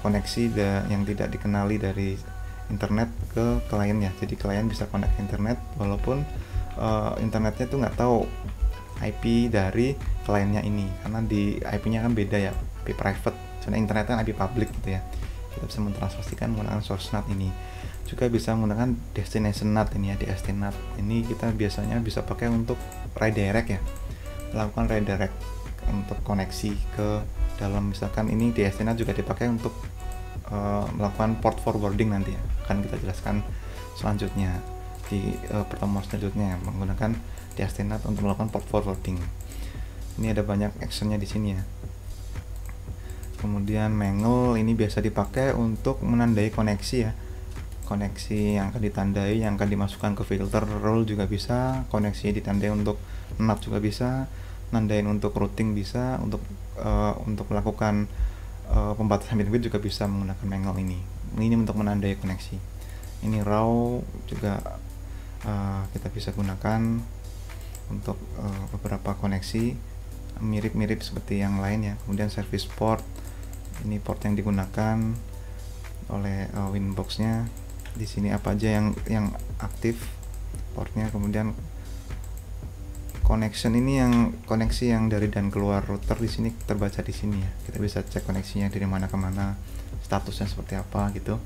koneksi yang tidak dikenali dari internet ke kliennya. Jadi klien bisa connect ke internet walaupun internetnya tuh nggak tahu IP dari kliennya ini, karena di IP-nya kan beda ya, IP private, sedangkan internet kan IP public gitu ya. Kita bisa mentranslasikan menggunakan source NAT ini. Juga bisa menggunakan destination NAT ini ya, DST NAT. Ini kita biasanya bisa pakai untuk redirect ya, melakukan redirect untuk koneksi ke dalam, misalkan ini DST NAT juga dipakai untuk melakukan port forwarding nanti ya, akan kita jelaskan selanjutnya di pertemuan selanjutnya ya, menggunakan DST NAT untuk melakukan port forwarding. Ini ada banyak actionnya di sini ya. Kemudian mangle ini biasa dipakai untuk menandai koneksi ya, koneksi yang akan ditandai, yang akan dimasukkan ke filter role juga bisa, koneksi ditandai untuk NAT juga bisa, nandain untuk routing bisa, untuk melakukan pembatasan bandwidth juga bisa menggunakan mangle ini. Ini untuk menandai koneksi. Ini raw juga kita bisa gunakan untuk beberapa koneksi mirip-mirip seperti yang lain ya. Kemudian service port, ini port yang digunakan oleh Winbox-nya. Di sini apa aja yang aktif portnya. Kemudian connection ini yang koneksi yang dari dan keluar router di sini terbaca di sini ya. Kita bisa cek koneksinya dari mana ke mana, statusnya seperti apa gitu.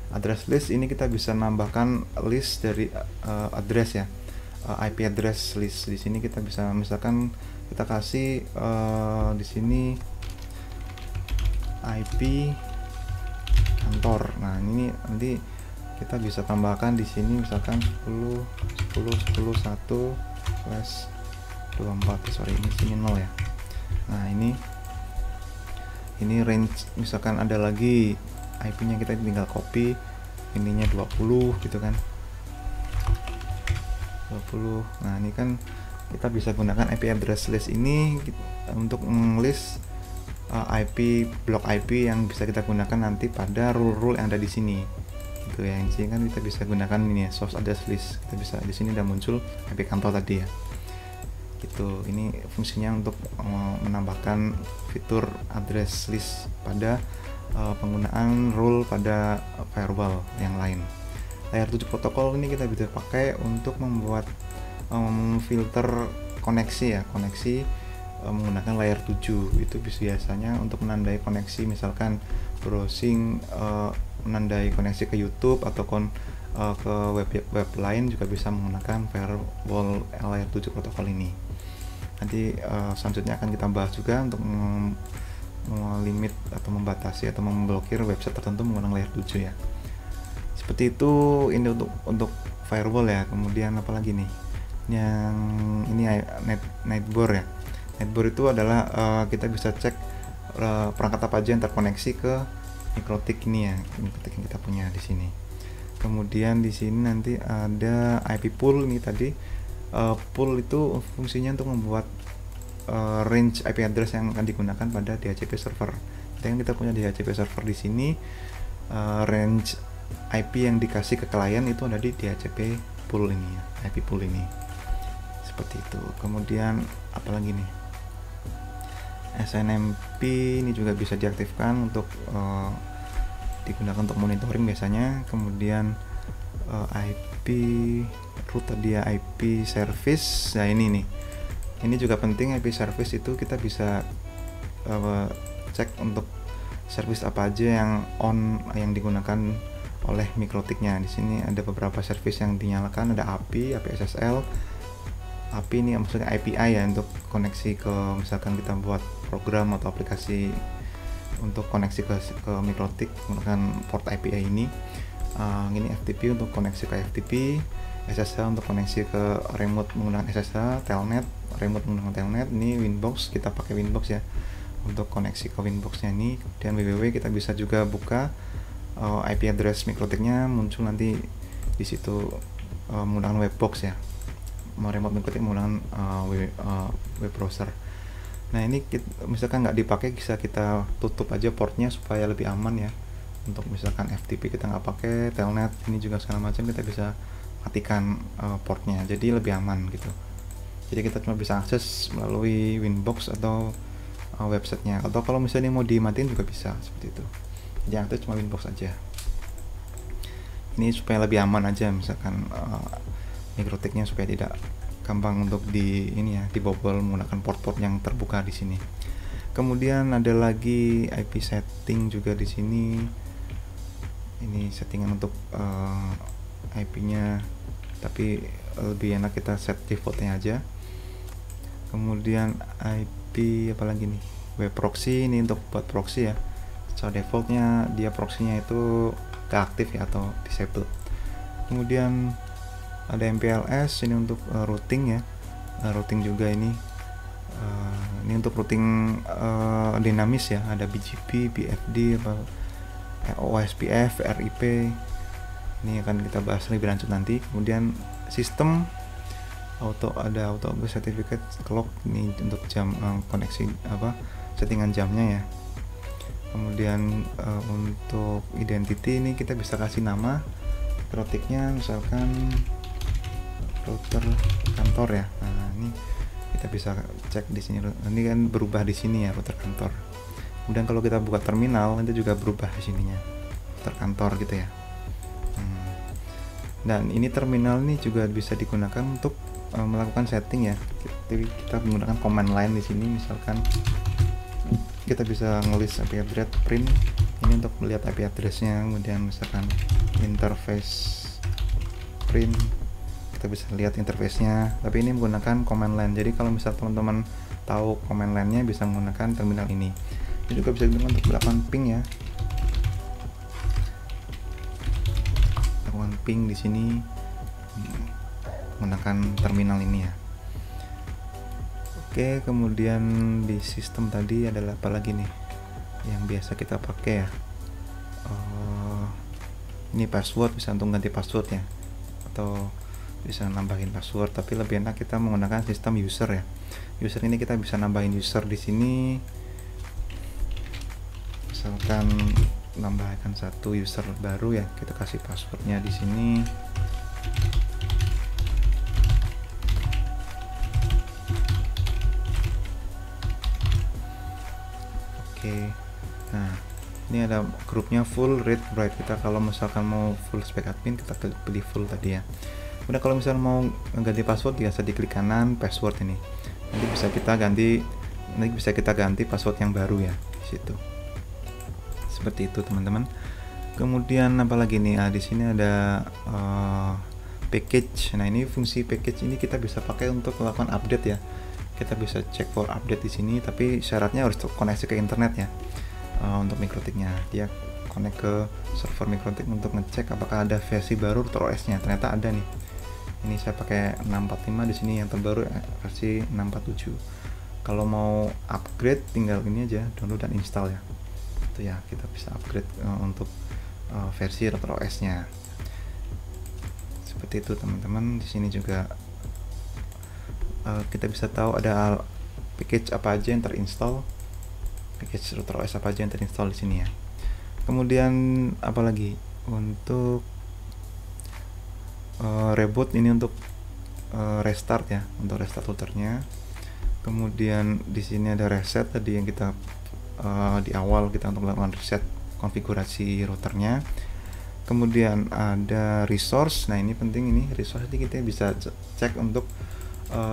Address list ini kita bisa nambahkan list dari address ya, IP address list. Di sini kita bisa misalkan kita kasih di sini IP kantor. Nah ini nanti kita bisa tambahkan di sini misalkan 10 10 10 1/24, sorry ini sini 0 ya. Nah ini range, misalkan ada lagi IP-nya, kita tinggal copy ininya 20 gitu kan, 20. Nah ini kan kita bisa gunakan IP address list ini untuk list IP, blok IP yang bisa kita gunakan nanti pada rule-rule yang ada di sini gitu ya. Yang sini kan kita bisa gunakan ini ya, source address list. Kita bisa di sini udah muncul IP kantor tadi ya gitu. Ini fungsinya untuk menambahkan fitur address list pada penggunaan rule pada firewall yang lain. Layer 7 protokol ini kita bisa pakai untuk membuat filter koneksi ya, koneksi menggunakan layer 7. Itu biasanya untuk menandai koneksi, misalkan browsing menandai koneksi ke YouTube atau ke web lain juga bisa menggunakan firewall layer 7 protokol ini. Nanti selanjutnya akan kita bahas juga untuk melimit atau membatasi atau memblokir website tertentu menggunakan layer 7 ya. Seperti itu, ini untuk firewall ya. Kemudian apa lagi nih? Yang ini netboard ya. Netboard itu adalah kita bisa cek perangkat apa aja yang terkoneksi ke Mikrotik ini ya, Mikrotik yang kita punya di sini. Kemudian di sini nanti ada IP pool ini tadi. Pool itu fungsinya untuk membuat range IP address yang akan digunakan pada DHCP server. Kita punya DHCP server di sini, range IP yang dikasih ke klien itu ada di DHCP pool ini ya, IP pool ini. Seperti itu. Kemudian apalagi nih, SNMP ini juga bisa diaktifkan untuk digunakan untuk monitoring biasanya. Kemudian IP root dia IP service. Nah ini juga penting, IP service itu kita bisa cek untuk service apa aja yang on, yang digunakan oleh Mikrotiknya. Di sini ada beberapa service yang dinyalakan, ada API SSL. API ini maksudnya API ya, untuk koneksi ke, misalkan kita buat program atau aplikasi untuk koneksi ke Mikrotik menggunakan port API ini. Ini FTP untuk koneksi ke FTP, SSH untuk koneksi ke remote menggunakan SSH, telnet, remote menggunakan telnet. Ini Winbox, kita pakai Winbox ya untuk koneksi ke Winboxnya ini. Dan www kita bisa juga buka IP address Mikrotiknya, muncul nanti di situ menggunakan webbox ya. Remote Mikrotik menggunakan web browser. Nah ini misalkan nggak dipakai, bisa kita tutup aja portnya supaya lebih aman ya. Untuk misalkan FTP kita nggak pakai, telnet ini juga segala macam kita bisa matikan portnya, jadi lebih aman gitu. Jadi kita cuma bisa akses melalui Winbox atau websitenya, atau kalau misalnya mau dimatiin juga bisa seperti itu. Jadi akses cuma Winbox aja. Ini supaya lebih aman aja, misalkan Mikrotiknya supaya tidak gampang untuk dibobol menggunakan port-port yang terbuka di sini. Kemudian ada lagi IP setting juga di sini. Ini settingan untuk IP-nya, tapi lebih enak kita set default-nya aja. Kemudian IP apalagi nih, web proxy, ini untuk buat proxy ya. Secara defaultnya dia proxy-nya itu gak aktif ya, atau disable. Kemudian ada MPLS, ini untuk routing ya. Routing juga ini untuk routing dinamis ya, ada BGP, BFD, OSPF, RIP. Ini akan kita bahas lebih lanjut nanti. Kemudian sistem auto certificate clock, ini untuk jam koneksi settingan jamnya ya. Kemudian untuk identity ini kita bisa kasih nama Mikrotiknya, misalkan router kantor ya. Nah ini kita bisa cek di sini. Ini kan berubah di sini ya, router kantor. Kemudian kalau kita buka terminal itu juga berubah di sininya, router kantor gitu ya. Dan ini terminal ini juga bisa digunakan untuk melakukan setting ya. Jadi kita menggunakan command line di sini. Misalkan kita bisa ngelis IP address print ini untuk melihat IP addressnya. Kemudian misalkan interface print, kita bisa lihat interface-nya, tapi ini menggunakan command line. Jadi kalau misal teman-teman tahu command line-nya bisa menggunakan terminal ini. Ini juga bisa digunakan untuk melakukan ping ya. ping di sini menggunakan terminal ini ya. Oke, kemudian di sistem tadi adalah apa lagi nih yang biasa kita pakai ya. Ini password, bisa untuk ganti password ya, atau bisa nambahin password, tapi lebih enak kita menggunakan sistem user ya. User ini kita bisa nambahin user di sini, misalkan nambahkan satu user baru ya, kita kasih passwordnya di sini. Oke, nah ini ada grupnya full read write. Kita kalau misalkan mau full spek admin, kita pilih full tadi ya. Udah, kalau misalnya mau ganti password, biasa diklik kanan password ini. Nanti bisa kita ganti password yang baru ya di situ. Seperti itu teman-teman. Kemudian apa lagi nih? Di sini ada package. Nah, ini fungsi package ini kita bisa pakai untuk melakukan update ya. Kita bisa cek for update di sini, tapi syaratnya harus koneksi ke internet ya. Untuk Mikrotiknya, dia connect ke server Mikrotik untuk ngecek apakah ada versi baru router OS-nya. Ternyata ada nih. Ini saya pakai 645, di sini yang terbaru versi 647. Kalau mau upgrade, tinggal ini aja, download dan install ya. Itu ya, kita bisa upgrade untuk versi router OS-nya. Seperti itu teman-teman. Di sini juga kita bisa tahu ada package apa aja yang terinstall, package router OS apa aja yang terinstall di sini ya. Kemudian apalagi untuk reboot, ini untuk restart ya, untuk restart routernya. Kemudian di sini ada reset tadi yang kita di awal kita untuk melakukan reset konfigurasi routernya. Kemudian ada resource. Nah, ini penting, ini resource, jadi kita bisa cek untuk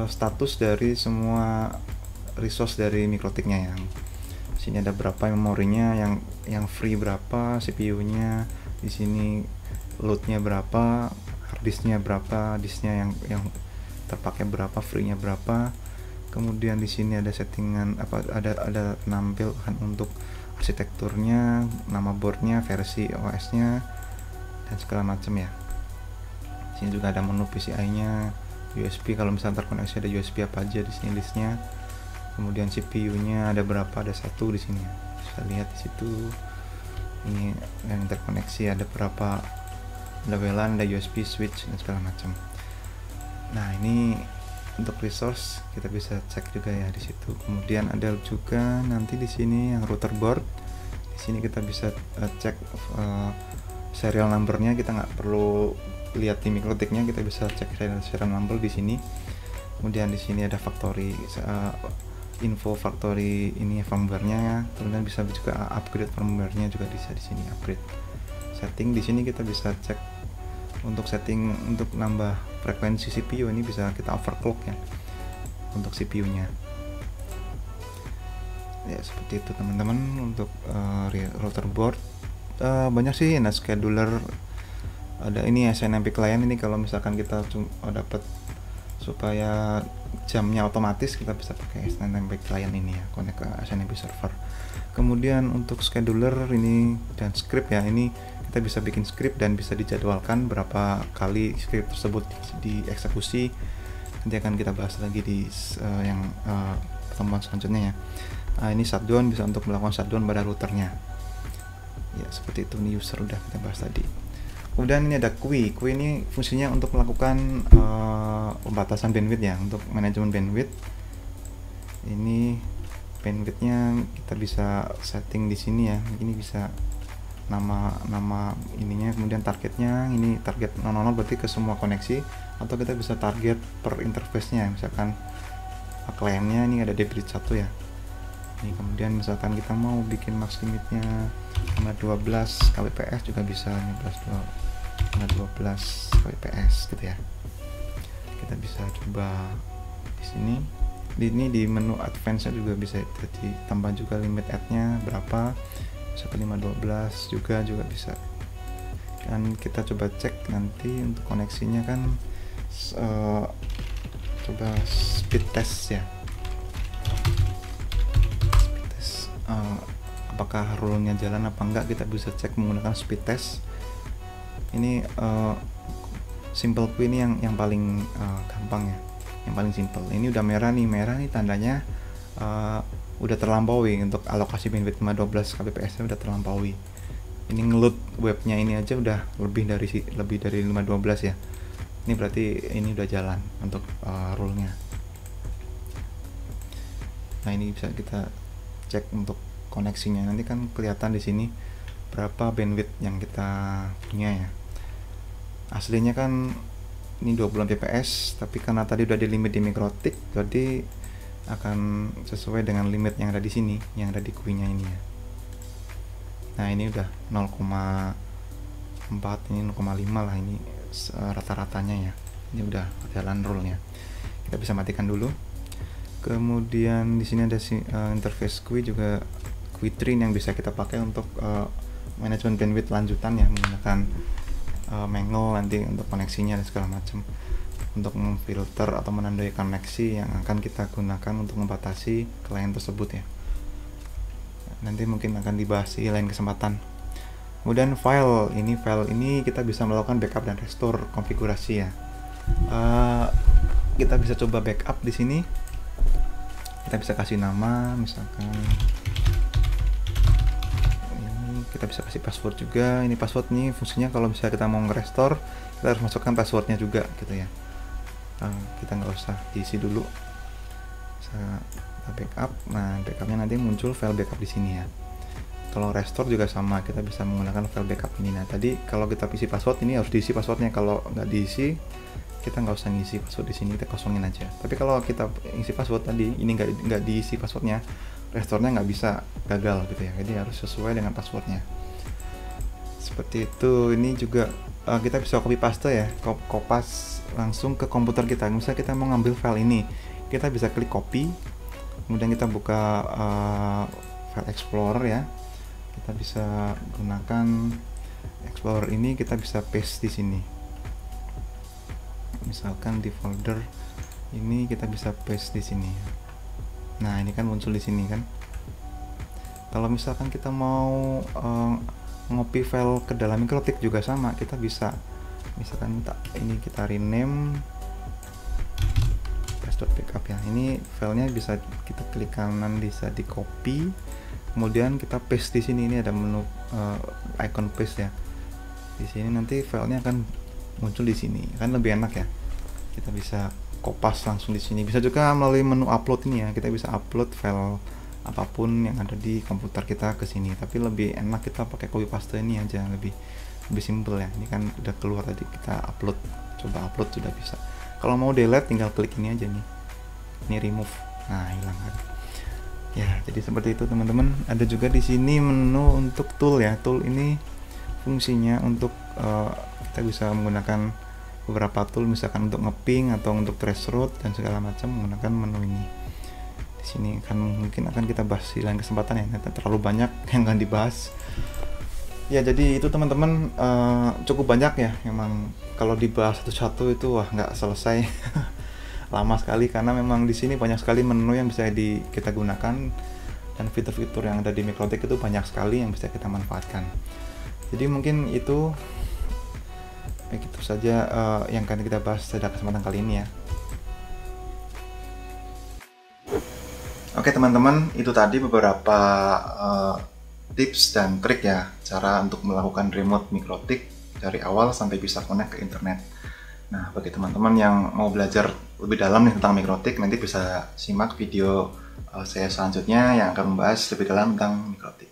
status dari semua resource dari Mikrotiknya. Yang sini ada berapa memorinya, yang free berapa, CPU-nya, di sini load-nya berapa, harddisknya berapa, disknya yang terpakai berapa, free-nya berapa. Kemudian di sini ada settingan ada penampilan untuk arsitekturnya, nama boardnya, versi OS-nya, dan segala macam ya. Di sini juga ada menu PCI-nya, USB, kalau misalnya terkoneksi ada USB apa aja di sini listnya. Kemudian CPU-nya ada berapa, ada satu di sini. Bisa lihat di situ. Ini yang terkoneksi ada berapa, ada WLAN, ada USB, switch, dan segala macam. Nah, ini untuk resource kita bisa cek juga ya di situ. Kemudian ada juga nanti di sini yang router board. Di sini kita bisa cek serial numbernya. Kita nggak perlu lihat di Mikrotiknya, kita bisa cek serial number di sini. Kemudian di sini ada factory info factory ini firmware-nya. Kemudian bisa juga upgrade firmware-nya, juga bisa di sini upgrade. Setting di sini kita bisa cek untuk setting untuk nambah frekuensi CPU, ini bisa kita overclock ya untuk CPU-nya. Ya, seperti itu teman-teman untuk router board. Banyak sih, nah scheduler, ada ini SNMP client. Ini kalau misalkan kita dapat supaya jamnya otomatis, kita bisa pakai SNMP client ini ya, connect ke SNMP server. Kemudian untuk scheduler ini dan script ya, ini kita bisa bikin script dan bisa dijadwalkan berapa kali script tersebut dieksekusi. Nanti akan kita bahas lagi di pertemuan selanjutnya ya. Ini shutdown, bisa untuk melakukan shutdown pada routernya ya. Seperti itu, ini user udah kita bahas tadi. Kemudian ini ada QUI. QUI ini fungsinya untuk melakukan pembatasan bandwidth ya, untuk manajemen bandwidth. Ini bandwidthnya kita bisa setting di sini ya. Ini bisa nama ininya, kemudian targetnya, ini target 00 berarti ke semua koneksi, atau kita bisa target per interface-nya. Misalkan kliennya ini ada debit 1 ya. Ini kemudian misalkan kita mau bikin max limitnya 12 kbps juga bisa, 12 kbps gitu ya. Kita bisa coba di sini. Ini di menu advance juga bisa ditambah juga limit add-nya berapa, bisa ke 512 juga bisa. Dan kita coba cek nanti untuk koneksinya kan, coba speed test ya, speed test apakah rule-nya jalan apa enggak, kita bisa cek menggunakan speed test. Ini simple queue ini yang paling gampang ya, yang paling simple. Ini udah merah nih tandanya udah terlampaui untuk alokasi bandwidth 512 kbps nya udah terlampaui. Ini ngeload webnya ini aja udah lebih dari 512 ya. Ini berarti ini udah jalan untuk rule-nya. Nah, ini bisa kita cek untuk koneksinya. Nanti kan kelihatan di sini berapa bandwidth yang kita punya ya. Aslinya kan ini 20 fps, tapi karena tadi udah di limit di MikroTik, jadi akan sesuai dengan limit yang ada di sini, yang ada di queue-nya ini ya. Nah, ini udah 0,4, ini 0,5 lah, ini rata-ratanya ya. Ini udah jalan rule-nya. Kita bisa matikan dulu. Kemudian di sini ada interface queue juga, queue train yang bisa kita pakai untuk manajemen bandwidth lanjutan ya, menggunakan Mangle nanti untuk koneksinya dan segala macam, untuk memfilter atau menandai koneksi yang akan kita gunakan untuk membatasi klien tersebut ya. Nanti mungkin akan dibahas di lain kesempatan. Kemudian file ini kita bisa melakukan backup dan restore konfigurasi ya. Kita bisa coba backup di sini. Kita bisa kasih nama, misalkan ini, kita bisa kasih password juga. Ini password nih fungsinya kalau misalnya kita mau nge-restore, kita harus masukkan passwordnya juga gitu ya. Kita nggak usah diisi dulu. Kita backup. Nah, backupnya nanti muncul file backup di sini ya. Kalau restore juga sama, kita bisa menggunakan file backup ini. Nah, tadi kalau kita isi password ini harus diisi passwordnya. Kalau nggak diisi, kita nggak usah ngisi password di sini, kita kosongin aja. Tapi kalau kita isi password tadi, ini nggak diisi passwordnya, restore-nya nggak bisa, gagal gitu ya. Jadi harus sesuai dengan passwordnya. Seperti itu. Ini juga kita bisa copy paste ya, kopas langsung ke komputer kita. Misalnya kita mau ngambil file ini, kita bisa klik copy, kemudian kita buka file explorer ya. Kita bisa gunakan explorer ini, kita bisa paste di sini. Misalkan di folder ini kita bisa paste di sini. Nah, ini kan muncul di sini kan. Kalau misalkan kita mau ngopi file ke dalam MikroTik juga sama, kita bisa misalkan ini kita rename test.backup ya. Ini filenya bisa kita klik kanan, bisa di copy, kemudian kita paste di sini. Ini ada menu icon paste ya. Di sini nanti filenya akan muncul di sini, kan lebih enak ya. Kita bisa kopas langsung di sini. Bisa juga melalui menu upload ini ya. Kita bisa upload file apapun yang ada di komputer kita ke sini. Tapi lebih enak kita pakai copy paste ini aja, lebih simple ya. Ini kan udah keluar tadi, kita upload, coba upload sudah bisa. Kalau mau delete tinggal klik ini aja nih. Ini remove. Nah, hilang kan. Ya, jadi seperti itu teman-teman. Ada juga di sini menu untuk tool ya. Tool ini fungsinya untuk kita bisa menggunakan beberapa tool, misalkan untuk ngeping atau untuk traceroute dan segala macam menggunakan menu ini. Di sini mungkin akan kita bahas di lain kesempatan ya. Terlalu banyak yang akan dibahas. Ya, jadi itu teman-teman, cukup banyak ya. Memang kalau dibahas satu-satu itu wah nggak selesai. Lama sekali karena memang di sini banyak sekali menu yang bisa kita gunakan, dan fitur-fitur yang ada di MikroTik itu banyak sekali yang bisa kita manfaatkan. Jadi mungkin itu saja yang akan kita bahas pada kesempatan kali ini ya. Oke teman-teman, itu tadi beberapa tips dan trik ya, cara untuk melakukan remote MikroTik dari awal sampai bisa connect ke internet. Nah, bagi teman-teman yang mau belajar lebih dalam nih tentang MikroTik, nanti bisa simak video saya selanjutnya yang akan membahas lebih dalam tentang MikroTik.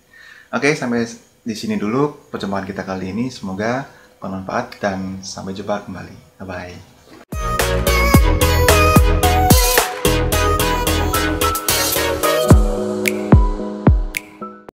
Oke, sampai di sini dulu perjumpaan kita kali ini. Semoga bermanfaat dan sampai jumpa kembali. Bye-bye.